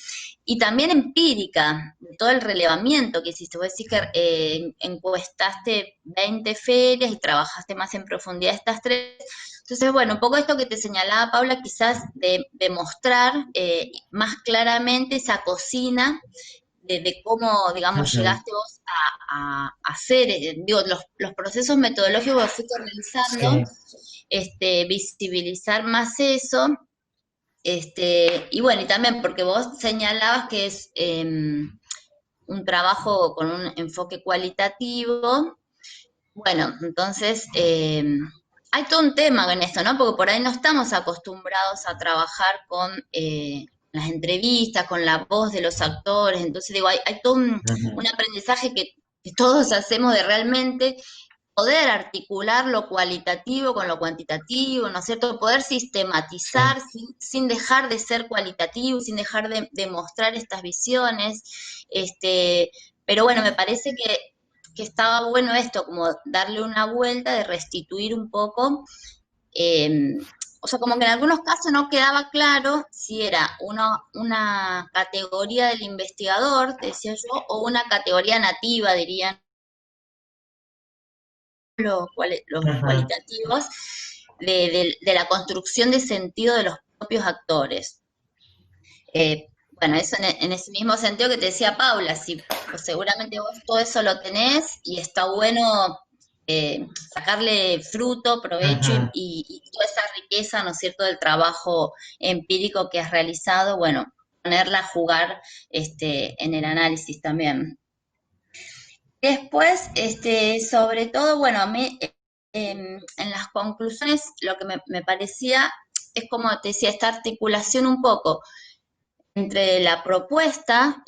y también empírica, todo el relevamiento que hiciste. Vos decís que encuestaste 20 ferias y trabajaste más en profundidad estas 3. Entonces, bueno, un poco esto que te señalaba Paula, quizás de mostrar más claramente esa cocina de cómo, digamos, llegaste vos a hacer, digo, los procesos metodológicos que fuiste realizando, visibilizar más eso, y bueno, y también porque vos señalabas que es un trabajo con un enfoque cualitativo. Bueno, entonces hay todo un tema con esto, ¿no? Porque por ahí no estamos acostumbrados a trabajar con las entrevistas, con la voz de los actores. Entonces digo, hay todo un aprendizaje que todos hacemos de realmente poder articular lo cualitativo con lo cuantitativo, ¿no es cierto? Poder sistematizar sin dejar de ser cualitativo, sin dejar de mostrar estas visiones. Pero bueno, me parece que estaba bueno esto, como darle una vuelta, de restituir un poco, o sea, como que en algunos casos no quedaba claro si era una categoría del investigador, decía yo, o una categoría nativa, dirían los cualitativos, de la construcción de sentido de los propios actores. Bueno, eso en ese mismo sentido que te decía Paula, pues seguramente vos todo eso lo tenés y está bueno sacarle fruto, provecho y toda esa riqueza, ¿no es cierto?, del trabajo empírico que has realizado, bueno, ponerla a jugar en el análisis también. Después, sobre todo, bueno, a mí en las conclusiones lo que me parecía es, como te decía, esta articulación un poco entre la propuesta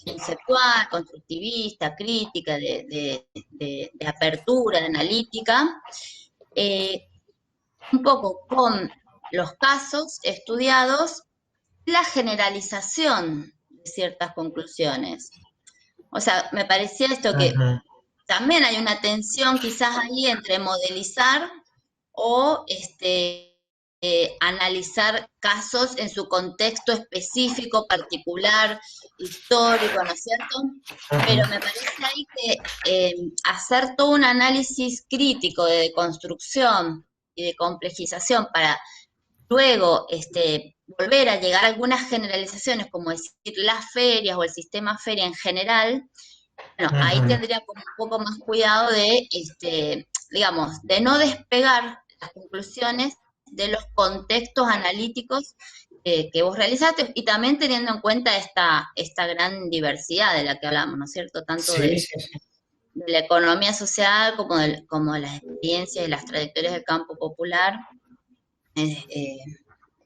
conceptual, constructivista, crítica, de apertura, de analítica, un poco con los casos estudiados, la generalización de ciertas conclusiones. O sea, me parecía esto que también hay una tensión quizás ahí entre modelizar o analizar casos en su contexto específico, particular, histórico, ¿no es cierto? Pero me parece ahí que hacer todo un análisis crítico de deconstrucción y de complejización para luego volver a llegar a algunas generalizaciones, como decir las ferias o el sistema feria en general, bueno, ahí tendría como un poco más cuidado de, digamos, de no despegar las conclusiones de los contextos analíticos que vos realizaste, y también teniendo en cuenta esta gran diversidad de la que hablamos, ¿no es cierto? Tanto de la economía social como de las experiencias y las trayectorias del campo popular.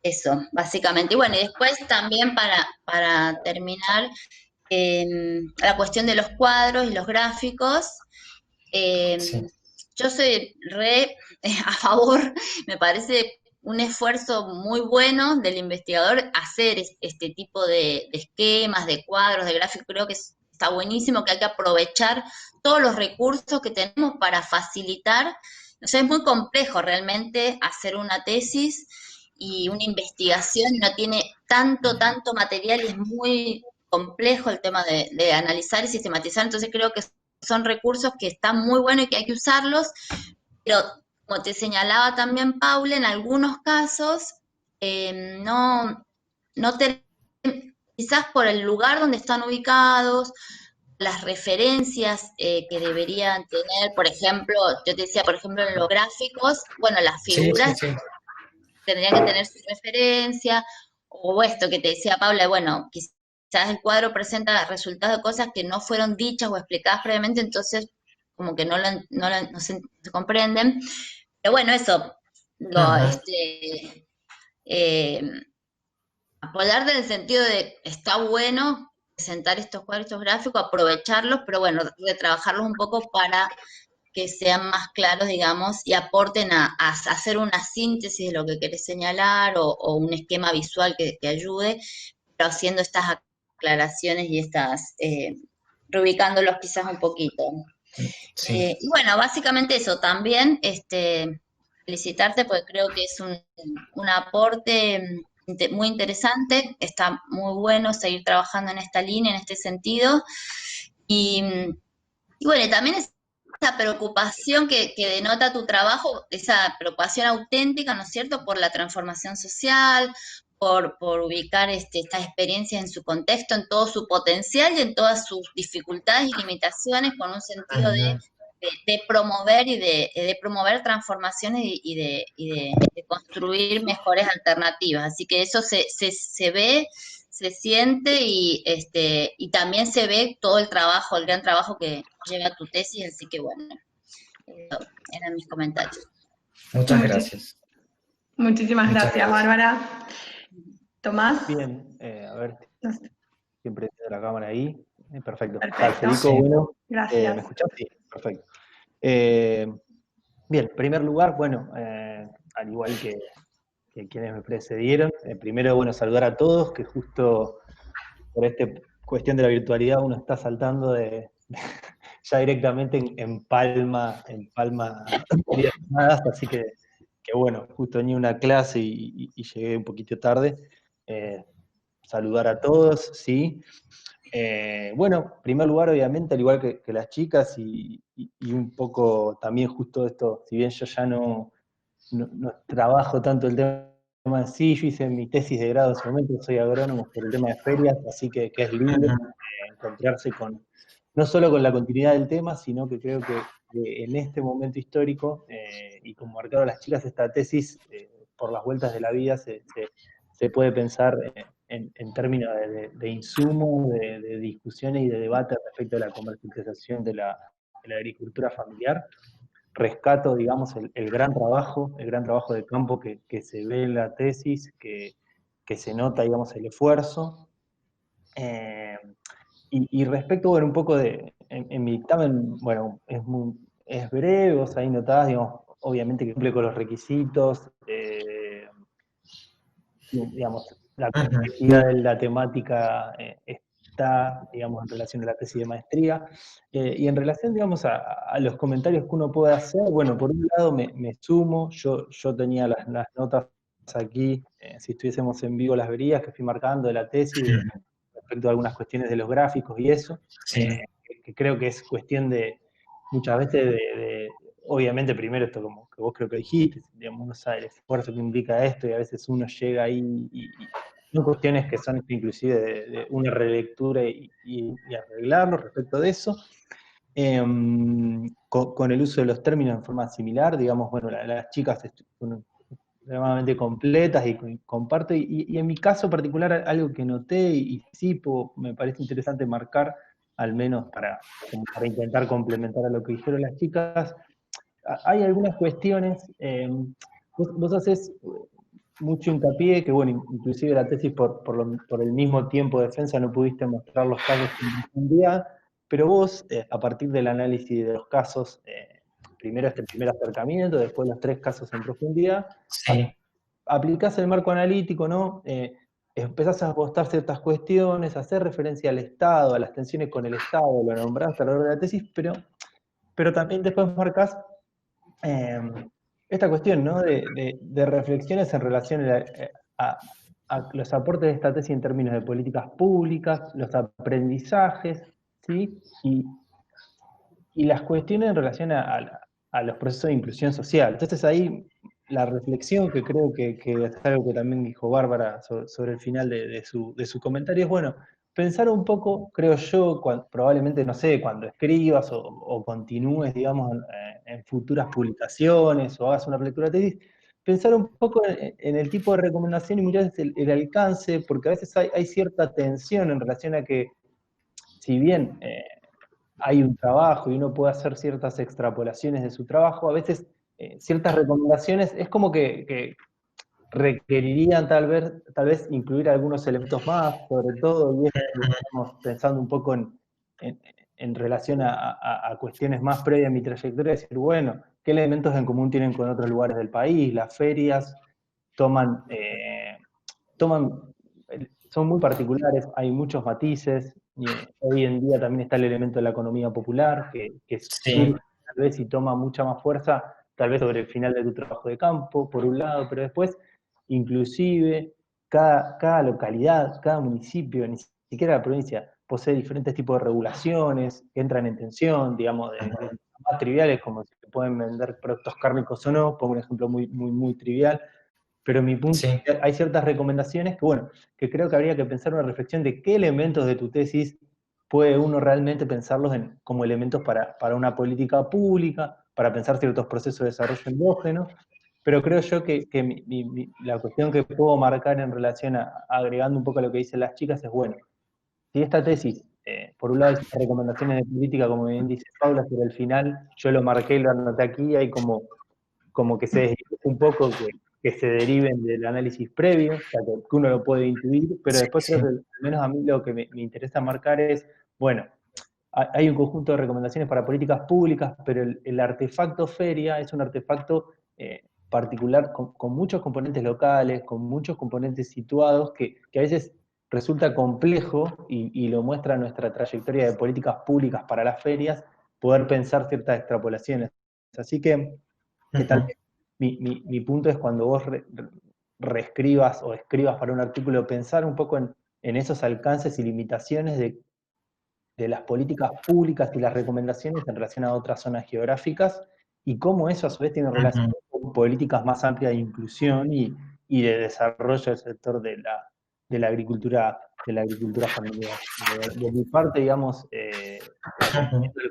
Eso, básicamente. Y bueno, y después también para terminar, la cuestión de los cuadros y los gráficos. Yo soy a favor, me parece un esfuerzo muy bueno del investigador hacer este tipo de esquemas, de cuadros, de gráficos. Creo que está buenísimo, que hay que aprovechar todos los recursos que tenemos para facilitar. O sea, es muy complejo realmente hacer una tesis y una investigación, no tiene tanto material y es muy complejo el tema de analizar y sistematizar. Entonces creo que son recursos que están muy buenos y que hay que usarlos, pero como te señalaba también Paula, en algunos casos quizás por el lugar donde están ubicados, las referencias que deberían tener, por ejemplo, yo te decía, por ejemplo, en los gráficos, bueno, las figuras tendrían que tener su referencia, o esto que te decía Paula, bueno, quizás el cuadro presenta resultados de cosas que no fueron dichas o explicadas previamente, entonces como que no se comprenden. Pero bueno, eso, apoyar en el sentido de está bueno presentar estos cuadros, estos gráficos, aprovecharlos, pero bueno, retrabajarlos un poco para que sean más claros, digamos, y aporten a hacer una síntesis de lo que querés señalar o un esquema visual que ayude, pero haciendo estas aclaraciones y estas, reubicándolos quizás un poquito. Sí. Y bueno, básicamente eso, también felicitarte porque creo que es un aporte muy interesante, está muy bueno seguir trabajando en esta línea, en este sentido, y, y bueno, y también esa preocupación que denota tu trabajo, esa preocupación auténtica, ¿no es cierto?, por la transformación social, por ubicar esta experiencia en su contexto, en todo su potencial y en todas sus dificultades y limitaciones, con un sentido de promover y de promover transformaciones y de construir mejores alternativas. Así que eso se ve, se siente y también se ve todo el trabajo, el gran trabajo que lleva tu tesis, así que bueno, eran mis comentarios. Muchas gracias. Muchísimas Muchas gracias, gracias. Bárbara. Tomás. Bien, a ver, siempre tengo la cámara ahí. Perfecto. Perfecto. Federico, Sí. bueno, Gracias. ¿me escuchás? Sí, perfecto. Bien, en primer lugar, bueno, al igual que quienes me precedieron, primero, bueno, saludar a todos, que justo por esta cuestión de la virtualidad uno está saltando ya directamente en palma, así que bueno, justo tenía una clase y llegué un poquito tarde. Saludar a todos, ¿sí? Bueno, en primer lugar, obviamente, al igual que las chicas, y un poco también justo esto, si bien yo ya no trabajo tanto el tema en sí, yo hice mi tesis de grado en ese momento, soy agrónomo por el tema de ferias, así que es lindo encontrarse no solo con la continuidad del tema, sino que creo que en este momento histórico, y como marcaron las chicas, esta tesis, por las vueltas de la vida, se puede pensar en términos de insumo, de discusiones y de debate respecto a la comercialización de la agricultura familiar. Rescato, digamos, el gran trabajo de campo que se ve en la tesis, que se nota, digamos, el esfuerzo. Y respecto, bueno, un poco en mi dictamen, bueno, es breve, vos ahí notás, digamos, obviamente que cumple con los requisitos, digamos, la complejidad de la temática está, digamos, en relación a la tesis de maestría, y en relación, digamos, a los comentarios que uno puede hacer, bueno, por un lado me sumo, yo tenía las notas aquí, si estuviésemos en vivo las verías, que fui marcando de la tesis, respecto a algunas cuestiones de los gráficos y eso, Sí. que creo que es cuestión de, muchas veces, obviamente primero esto como que vos creo que dijiste, digamos, uno sabe el esfuerzo que implica esto y a veces uno llega ahí y son cuestiones que son inclusive de una relectura y arreglarlo respecto de eso. Con el uso de los términos en forma similar, digamos, bueno, las chicas son extremadamente completas y comparto, y en mi caso particular algo que noté y sí me parece interesante marcar, al menos para intentar complementar a lo que dijeron las chicas, hay algunas cuestiones, vos haces mucho hincapié, que bueno, inclusive la tesis por el mismo tiempo de defensa no pudiste mostrar los casos en profundidad, pero vos, a partir del análisis de los casos, primero este primer acercamiento, después los 3 casos en profundidad, Sí. aplicás el marco analítico, ¿no? Empezás a apostar ciertas cuestiones, a hacer referencia al Estado, a las tensiones con el Estado, lo nombrás alrededor de la tesis, pero también después marcás esta cuestión, ¿no? de reflexiones en relación a los aportes de esta tesis en términos de políticas públicas, los aprendizajes, ¿sí? Y las cuestiones en relación a los procesos de inclusión social. Entonces ahí la reflexión que creo que es algo que también dijo Bárbara sobre el final de su comentario es, bueno, pensar un poco, creo yo, probablemente, no sé, cuando escribas o continúes, digamos, en futuras publicaciones o hagas una lectura de tesis, pensar un poco en el tipo de recomendación y muchas veces el alcance, porque a veces hay cierta tensión en relación a que, si bien hay un trabajo y uno puede hacer ciertas extrapolaciones de su trabajo, a veces ciertas recomendaciones es como que requerirían tal vez incluir algunos elementos más, sobre todo, y estamos pensando un poco en relación a cuestiones más previas a mi trayectoria, decir, bueno, ¿qué elementos en común tienen con otros lugares del país? Las ferias son muy particulares, hay muchos matices, hoy en día también está el elemento de la economía popular, que Sí. surge tal vez y toma mucha más fuerza, tal vez sobre el final de tu trabajo de campo, por un lado, pero después, inclusive, cada localidad, cada municipio, ni siquiera la provincia, posee diferentes tipos de regulaciones que entran en tensión, digamos, de más triviales, como si se pueden vender productos cárnicos o no, pongo un ejemplo muy trivial, pero mi punto Sí. es que hay ciertas recomendaciones que, bueno, que creo que habría que pensar una reflexión de qué elementos de tu tesis puede uno realmente pensarlos como elementos para una política pública, para pensar ciertos procesos de desarrollo endógeno, pero creo yo que la cuestión que puedo marcar en relación agregando un poco a lo que dicen las chicas es, bueno, si esta tesis, por un lado, dice recomendaciones de política, como bien dice Paula, pero al final yo lo marqué y lo anoté aquí, hay como que se desdibuja un poco, que se deriven del análisis previo, o sea, que uno lo puede intuir, pero Sí, después sí. creo que al menos a mí lo que me interesa marcar es, bueno, hay un conjunto de recomendaciones para políticas públicas, pero el artefacto feria es un artefacto particular con muchos componentes locales, con muchos componentes situados, que a veces resulta complejo, y lo muestra nuestra trayectoria de políticas públicas para las ferias, poder pensar ciertas extrapolaciones. Así que tal vez mi punto es cuando vos reescribas o escribas para un artículo, pensar un poco en esos alcances y limitaciones de las políticas públicas y las recomendaciones en relación a otras zonas geográficas, y cómo eso a su vez tiene relación con políticas más amplias de inclusión y de desarrollo del sector de la agricultura familiar. De mi parte, digamos, lo que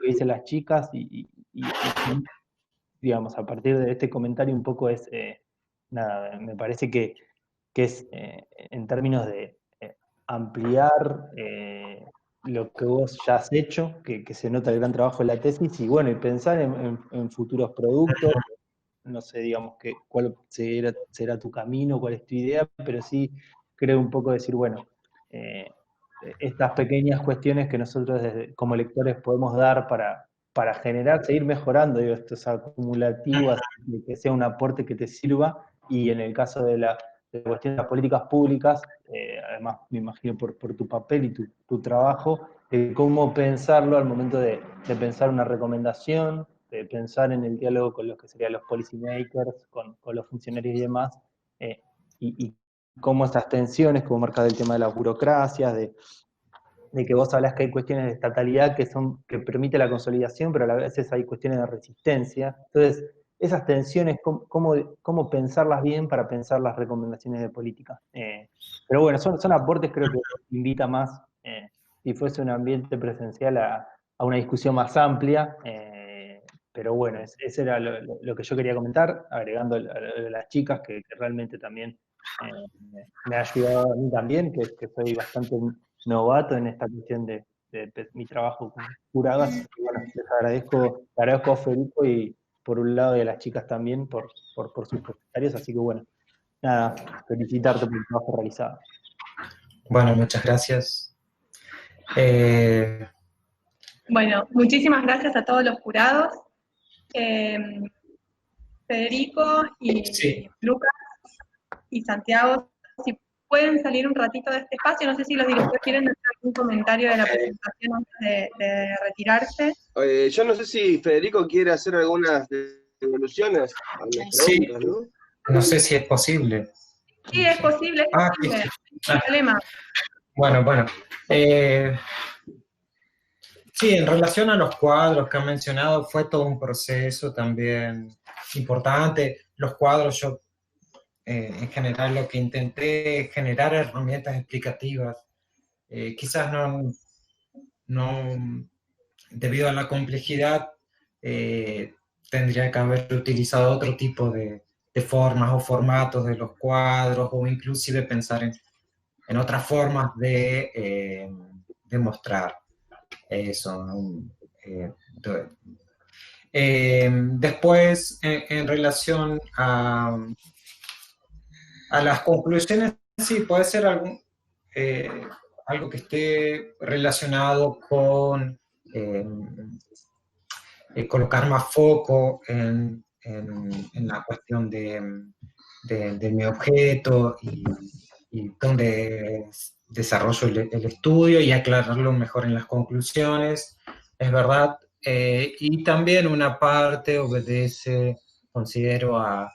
dicen las chicas y digamos, a partir de este comentario un poco es, nada, me parece que es en términos de ampliar lo que vos ya has hecho, que se nota el gran trabajo de la tesis, y bueno, y pensar en futuros productos, no sé, digamos, cuál será tu camino, cuál es tu idea, pero sí creo un poco decir, bueno, estas pequeñas cuestiones que nosotros como lectores podemos dar para generar, seguir mejorando, digo, esto es acumulativo, así que sea un aporte que te sirva, y en el caso de la cuestión de las políticas públicas, además me imagino por tu papel y tu trabajo, cómo pensarlo al momento de pensar una recomendación, de pensar en el diálogo con los que serían los policy makers, con los funcionarios y demás, y cómo estas tensiones, como marcas el tema de las burocracias, de que vos hablás que hay cuestiones de estatalidad que permite la consolidación, pero a veces hay cuestiones de resistencia. Entonces, esas tensiones, cómo pensarlas bien para pensar las recomendaciones de política. Pero bueno, son aportes, creo que invita más, si fuese un ambiente presencial, a una discusión más amplia. Pero bueno, ese era lo que yo quería comentar, agregando a lo de las chicas, que realmente también me ha ayudado a mí también, que soy bastante novato en esta cuestión de mi trabajo con juradas. Y bueno, les agradezco a Federico y por un lado y a las chicas también por sus comentarios, así que bueno, nada, felicitarte por el trabajo realizado. Bueno, muchas gracias. Bueno, muchísimas gracias a todos los jurados. Federico y Sí. Lucas y Santiago, si pueden salir un ratito de este espacio, no sé si los directores quieren hacer algún comentario de la presentación antes de retirarse. Yo no sé si Federico quiere hacer algunas devoluciones a las preguntas, ¿no? No sé si es posible. Sí, es posible, Sí. no hay problema. Bueno. Sí, en relación a los cuadros que han mencionado, fue todo un proceso también importante. Los cuadros, yo en general lo que intenté es generar herramientas explicativas. Quizás no, debido a la complejidad, tendría que haber utilizado otro tipo de formas o formatos de los cuadros, o inclusive pensar en otras formas de mostrar eso. Después, en relación a las conclusiones, sí, puede ser algo que esté relacionado con colocar más foco en la cuestión de mi objeto, y donde desarrollo el estudio y aclararlo mejor en las conclusiones, es verdad. Y también una parte obedece, considero, a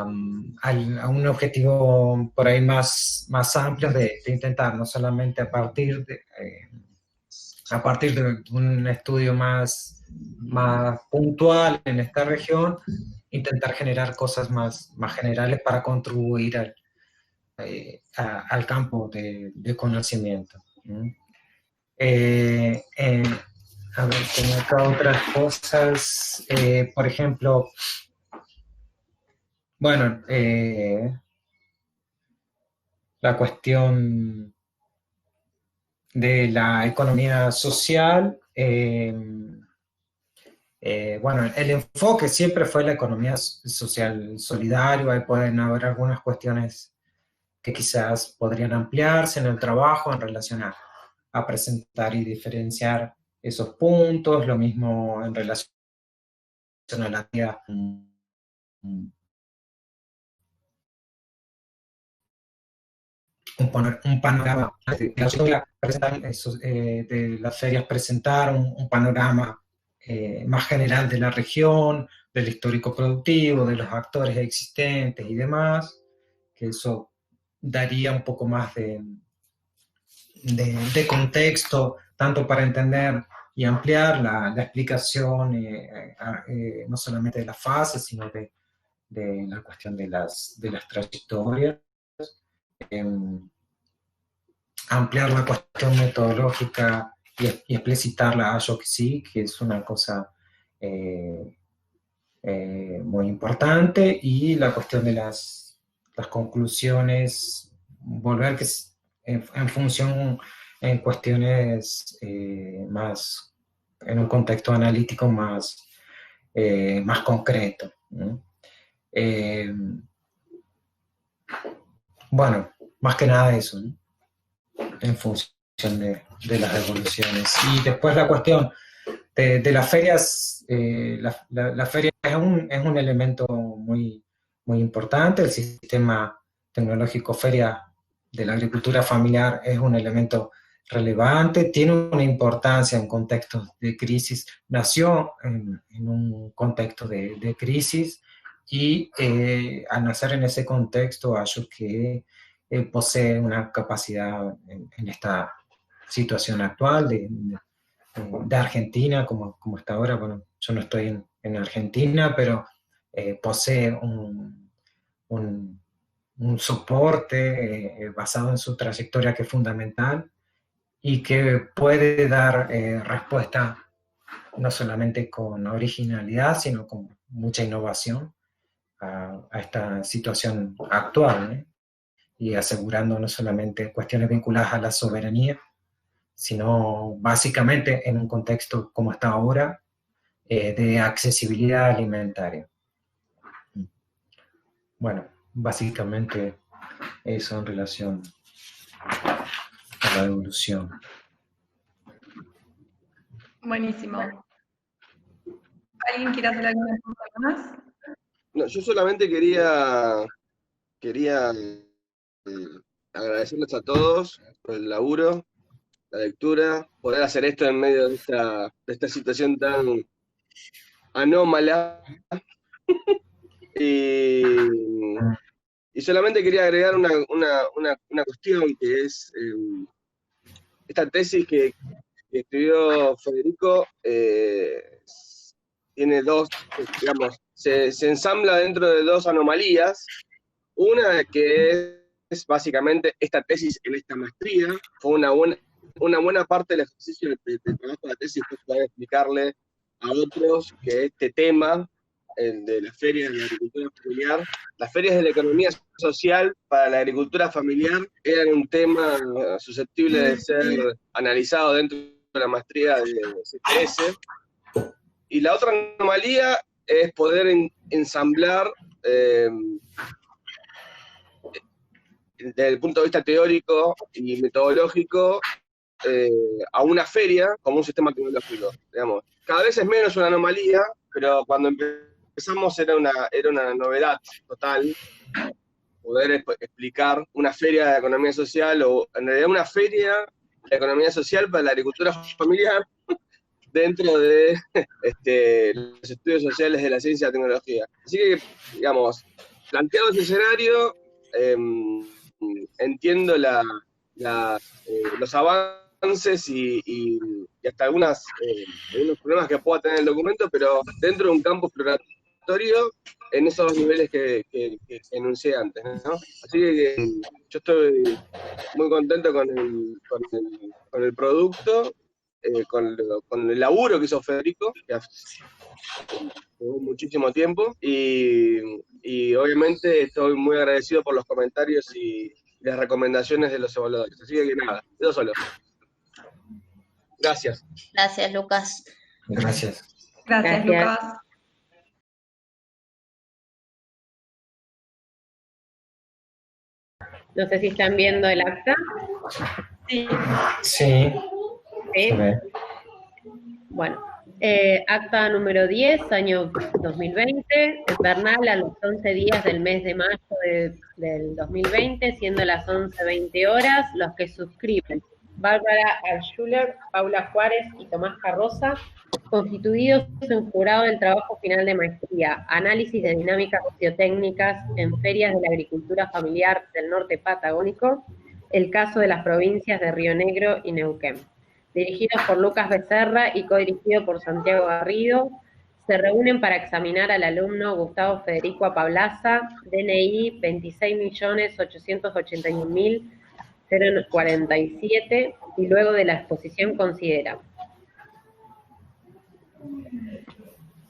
un objetivo por ahí más amplio de intentar, no solamente a partir de un estudio más puntual en esta región, intentar generar cosas más generales para contribuir al campo de conocimiento. A ver, como acá otras cosas, por ejemplo, bueno, la cuestión de la economía social, bueno, el enfoque siempre fue la economía social solidaria, ahí pueden haber algunas cuestiones que quizás podrían ampliarse en el trabajo en relación a presentar y diferenciar esos puntos, lo mismo en relación a la actividad. Un panorama de las ferias presentar un panorama más general de la región, del histórico productivo, de los actores existentes y demás, que eso daría un poco más de contexto, tanto para entender y ampliar la explicación, no solamente de las fases, sino de la cuestión de las trayectorias. Ampliar la cuestión metodológica y explicitarla, yo que sí, que es una cosa muy importante, y la cuestión de las conclusiones, volver que en función, en cuestiones más, en un contexto analítico más concreto, ¿no? Bueno, más que nada eso, ¿no? En función de las evoluciones. Y después la cuestión de las ferias, la feria es un elemento muy importante. El sistema tecnológico feria de la agricultura familiar es un elemento relevante, tiene una importancia en contextos de crisis, nació en un contexto de crisis, y al nacer en ese contexto, hallo que posee una capacidad en esta situación actual de Argentina, como está ahora. Bueno, yo no estoy en Argentina, pero posee un soporte basado en su trayectoria, que es fundamental y que puede dar respuesta no solamente con originalidad, sino con mucha innovación a esta situación actual, ¿eh? Y asegurando no solamente cuestiones vinculadas a la soberanía, sino básicamente en un contexto como está ahora, de accesibilidad alimentaria. Bueno, básicamente eso en relación a la evolución. Buenísimo. ¿Alguien quiere hacer alguna pregunta más? No, yo solamente quería agradecerles a todos por el laburo, la lectura, poder hacer esto en medio de esta situación tan anómala. Y solamente quería agregar una cuestión, que es esta tesis que escribió Federico, tiene dos, digamos, se ensambla dentro de dos anomalías. Una que es básicamente esta tesis en esta maestría, fue una buena parte del ejercicio de trabajo de la tesis, fue poder explicarle a otros que este tema, el de las ferias de la agricultura familiar, las ferias de la economía social para la agricultura familiar, eran un tema susceptible de ser analizado dentro de la maestría de CTS. Y la otra anomalía es poder ensamblar desde el punto de vista teórico y metodológico a una feria como un sistema tecnológico. Digamos, cada vez es menos una anomalía, pero cuando empezamos era una novedad total. poder explicar una feria de economía social, o en realidad una feria de economía social para la agricultura familiar dentro de los estudios sociales de la ciencia y la tecnología. Así que, digamos, planteado ese escenario, entiendo los avances y hasta algunos problemas que pueda tener el documento, pero dentro de un campo exploratorio en esos dos niveles que enuncié antes, ¿no? Así que yo estoy muy contento con el producto, con el laburo que hizo Federico, que llevó muchísimo tiempo, y obviamente estoy muy agradecido por los comentarios y las recomendaciones de los evaluadores. Así que nada, eso solo. Gracias. Gracias, Lucas. Gracias. Gracias, Lucas. No sé si están viendo el acta. Sí. Sí. ¿Sí? Se ve. Bueno, acta número 10, año 2020, invernal a los 11 días del mes de mayo del 2020, siendo las 11:20 horas, los que suscriben: Bárbara Alschuler, Paula Juárez y Tomás Carroza, constituidos en jurado del trabajo final de maestría, análisis de dinámicas sociotécnicas en ferias de la agricultura familiar del norte patagónico, el caso de las provincias de Río Negro y Neuquén. Dirigidos por Lucas Becerra y codirigido por Santiago Garrido, se reúnen para examinar al alumno Gustavo Federico Apablaza, DNI 26.881.047, y luego de la exposición considera: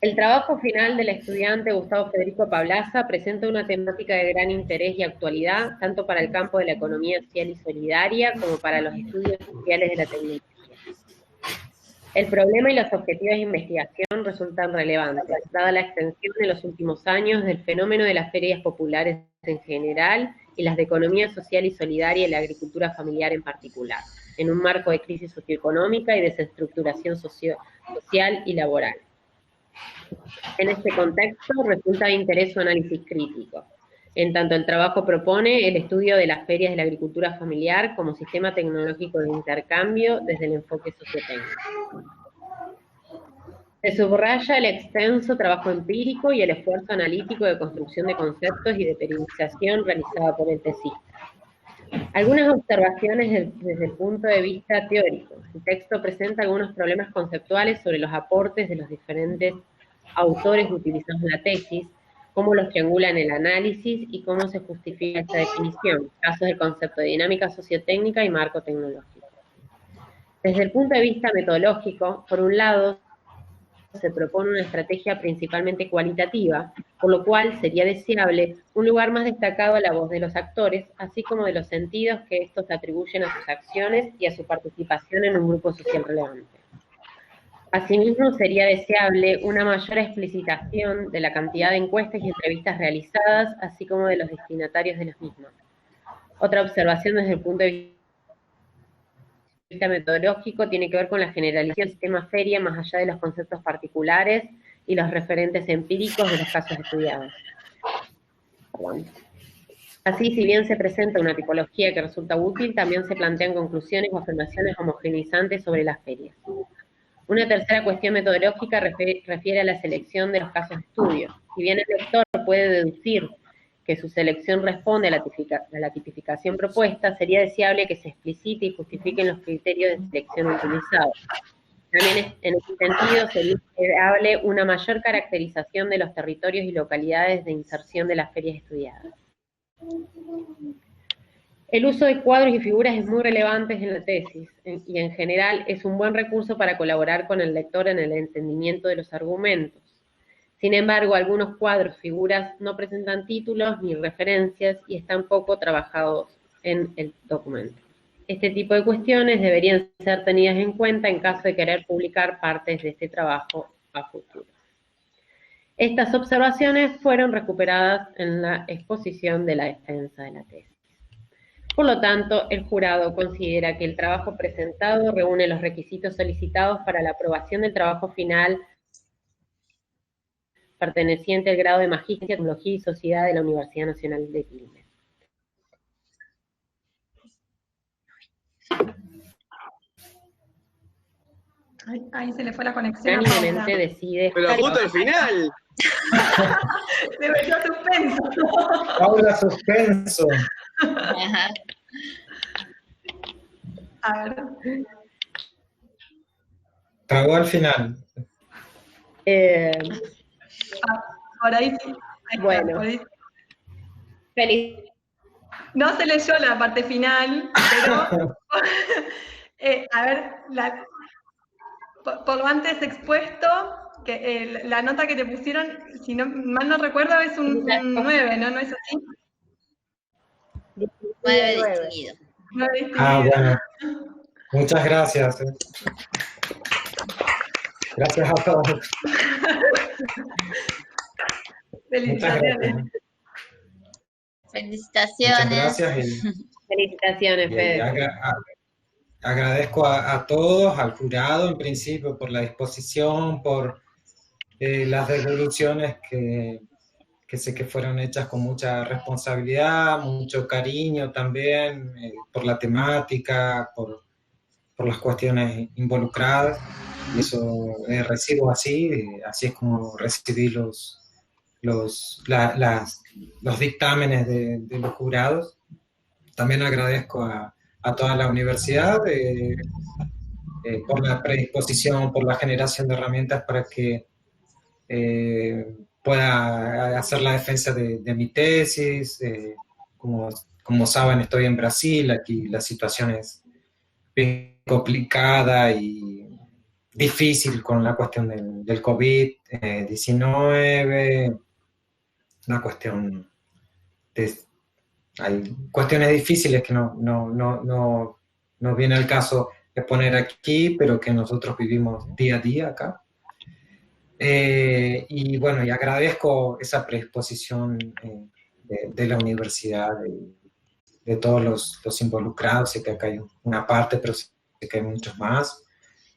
el trabajo final del estudiante Gustavo Federico Apablaza presenta una temática de gran interés y actualidad, tanto para el campo de la economía social y solidaria como para los estudios sociales de la tecnología. El problema y los objetivos de investigación resultan relevantes, dada la extensión en los últimos años del fenómeno de las ferias populares en general y las de economía social y solidaria y la agricultura familiar en particular, en un marco de crisis socioeconómica y desestructuración social y laboral. En este contexto resulta de interés su análisis crítico. En tanto, el trabajo propone el estudio de las ferias de la agricultura familiar como sistema tecnológico de intercambio desde el enfoque sociotécnico. Se subraya el extenso trabajo empírico y el esfuerzo analítico de construcción de conceptos y de periodización realizada por el tesista. Algunas observaciones desde el punto de vista teórico. El texto presenta algunos problemas conceptuales sobre los aportes de los diferentes autores utilizados en la tesis, cómo los triangulan el análisis y cómo se justifica esta definición, casos del concepto de dinámica sociotécnica y marco tecnológico. Desde el punto de vista metodológico, por un lado, se propone una estrategia principalmente cualitativa, por lo cual sería deseable un lugar más destacado a la voz de los actores, así como de los sentidos que estos atribuyen a sus acciones y a su participación en un grupo social relevante. Asimismo, sería deseable una mayor explicitación de la cantidad de encuestas y entrevistas realizadas, así como de los destinatarios de las mismas. Otra observación desde el punto de vista metodológico tiene que ver con la generalización del sistema feria más allá de los conceptos particulares y los referentes empíricos de los casos estudiados. Así, si bien se presenta una tipología que resulta útil, también se plantean conclusiones o afirmaciones homogeneizantes sobre las ferias. Una tercera cuestión metodológica refiere a la selección de los casos de estudio. Si bien el lector puede deducir que su selección responde a la tipificación propuesta, sería deseable que se explicite y justifiquen los criterios de selección utilizados. También en ese sentido sería deseable una mayor caracterización de los territorios y localidades de inserción de las ferias estudiadas. El uso de cuadros y figuras es muy relevante en la tesis y en general es un buen recurso para colaborar con el lector en el entendimiento de los argumentos. Sin embargo, algunos cuadros, figuras no presentan títulos ni referencias y están poco trabajados en el documento. Este tipo de cuestiones deberían ser tenidas en cuenta en caso de querer publicar partes de este trabajo a futuro. Estas observaciones fueron recuperadas en la exposición de la defensa de la tesis. Por lo tanto, el jurado considera que el trabajo presentado reúne los requisitos solicitados para la aprobación del trabajo final perteneciente al grado de Magíster en Tecnología y Sociedad de la Universidad Nacional de Quilmes. Ahí se le fue la conexión a Paula. Unánimemente decide. Pero justo al final. Se metió suspenso. Paula, suspenso. Ajá. A ver. Tragó al final. Por ahí sí. Ahí está, Bueno. por ahí. Feliz. No se leyó la parte final, pero a ver, por lo antes expuesto, que la nota que te pusieron, si no mal no recuerdo, es un 9, ¿no? ¿No es así? 9 distinguido. 9 distinguido. Bueno. Muchas gracias. Gracias a todos. Felicitaciones. Muchas Felicitaciones. gracias. Felicitaciones, Fede. Agradezco a todos, al jurado en principio, por la disposición, por las devoluciones que sé que fueron hechas con mucha responsabilidad, mucho cariño también, por la temática, por las cuestiones involucradas. Y eso recibo así es como recibí los dictámenes de los jurados. También agradezco a toda la universidad por la predisposición, por la generación de herramientas para que pueda hacer la defensa de mi tesis. Como saben, estoy en Brasil, aquí la situación es bien complicada y difícil con la cuestión del COVID-19, una cuestión hay cuestiones difíciles que no viene al caso exponer aquí, pero que nosotros vivimos día a día acá. Y bueno, y agradezco esa predisposición de la universidad, de todos los involucrados. Sé que acá hay una parte, pero sé que hay muchos más.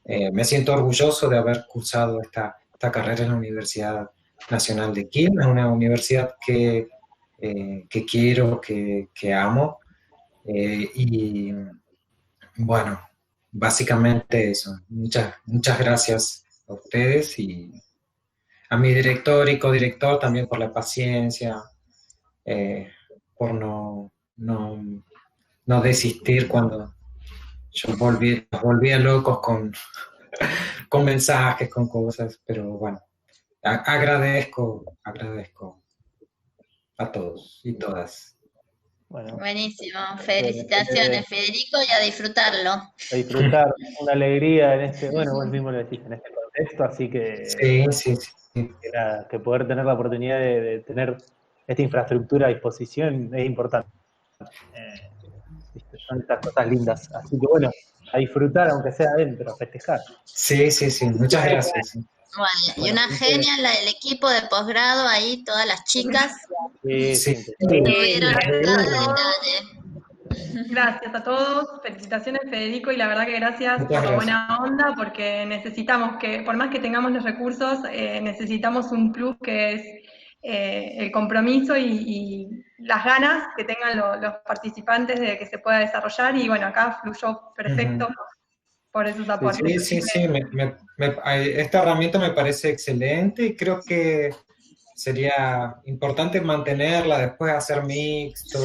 Me siento orgulloso de haber cursado esta carrera en la Universidad Nacional de Quilmes, una universidad que quiero, que amo. Y bueno, básicamente eso. Muchas gracias a ustedes y a mi director y codirector también por la paciencia, por no desistir cuando yo los volvía locos con mensajes, con cosas, pero bueno, agradezco a todos y todas. Bueno, Buenísimo, felicitaciones Federico y a disfrutarlo. a disfrutar, una alegría en este, bueno, vos mismo lo decís, en este contexto, así que, Sí. que nada, que poder tener la oportunidad de tener esta infraestructura a disposición es importante. Son estas cosas lindas, así que bueno, a disfrutar aunque sea adentro, a festejar. Sí, muchas gracias. Bueno, y una genia la del equipo de posgrado ahí, todas las chicas. Sí. Tuvieron cada detalle. Gracias a todos, felicitaciones Federico, y la verdad que gracias Muchas por la gracias. buena onda, porque necesitamos que, por más que tengamos los recursos, necesitamos un plus que es el compromiso y las ganas que tengan los participantes de que se pueda desarrollar, y bueno, acá fluyó perfecto por esos aportes. Sí. Esta herramienta me parece excelente y creo que sería importante mantenerla, después hacer mixto.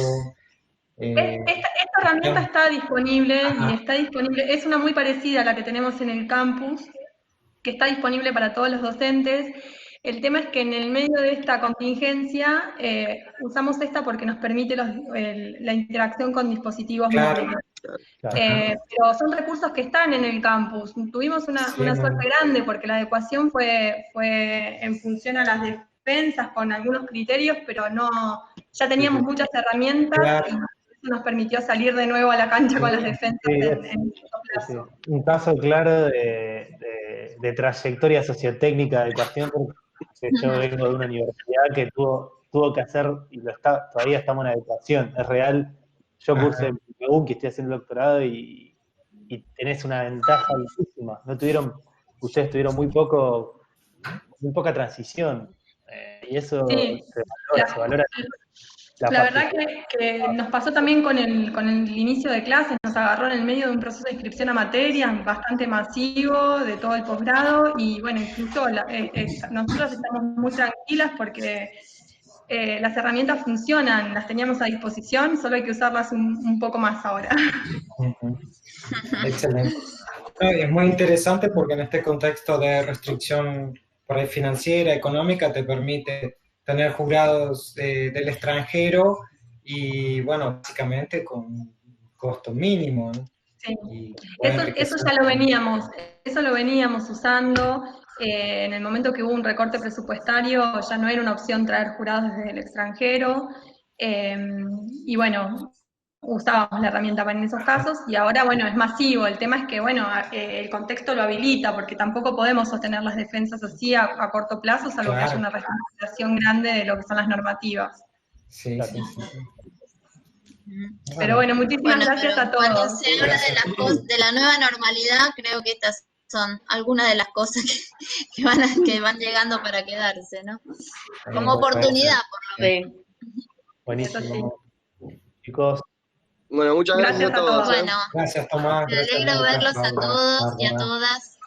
Esta herramienta está disponible y está disponible, es una muy parecida a la que tenemos en el campus, que está disponible para todos los docentes. El tema es que en el medio de esta contingencia usamos esta porque nos permite la interacción con dispositivos móviles. Pero son recursos que están en el campus. Tuvimos una suerte grande porque la adecuación fue en función a las defensas con algunos criterios, pero ya teníamos muchas herramientas y eso nos permitió salir de nuevo a la cancha con las defensas en corto plazo. Un caso claro de trayectoria sociotécnica de adecuación, porque yo vengo de una universidad que tuvo que hacer, y todavía estamos en adecuación, es real. Yo cursé en que estoy haciendo el doctorado y tenés una ventaja altísima. Ustedes tuvieron muy poca transición, y eso se valora. La verdad que nos pasó también con el inicio de clases, nos agarró en el medio de un proceso de inscripción a materias bastante masivo de todo el posgrado y bueno, incluso nosotros estamos muy tranquilas porque las herramientas funcionan, las teníamos a disposición, solo hay que usarlas un poco más ahora. Excelente. No, es muy interesante porque en este contexto de restricción por ahí financiera, económica, te permite tener jurados del extranjero y, bueno, básicamente con costo mínimo, ¿no? Sí. Eso ya lo veníamos usando. En el momento que hubo un recorte presupuestario ya no era una opción traer jurados desde el extranjero. Y bueno, usábamos la herramienta para en esos casos y ahora, bueno, es masivo. El tema es que, bueno, el contexto lo habilita porque tampoco podemos sostener las defensas así a corto plazo, salvo que haya una reestructuración grande de lo que son las normativas. Sí. Pero bueno, muchísimas gracias a todos. Cuando se habla de la nueva normalidad, creo que estas son algunas de las cosas que van llegando para quedarse, ¿no? Como oportunidad, por lo menos. Buenísimo. Chicos. Bueno, muchas gracias a todos. Bueno, gracias, Tomás. me alegro verlos a todos y a todas.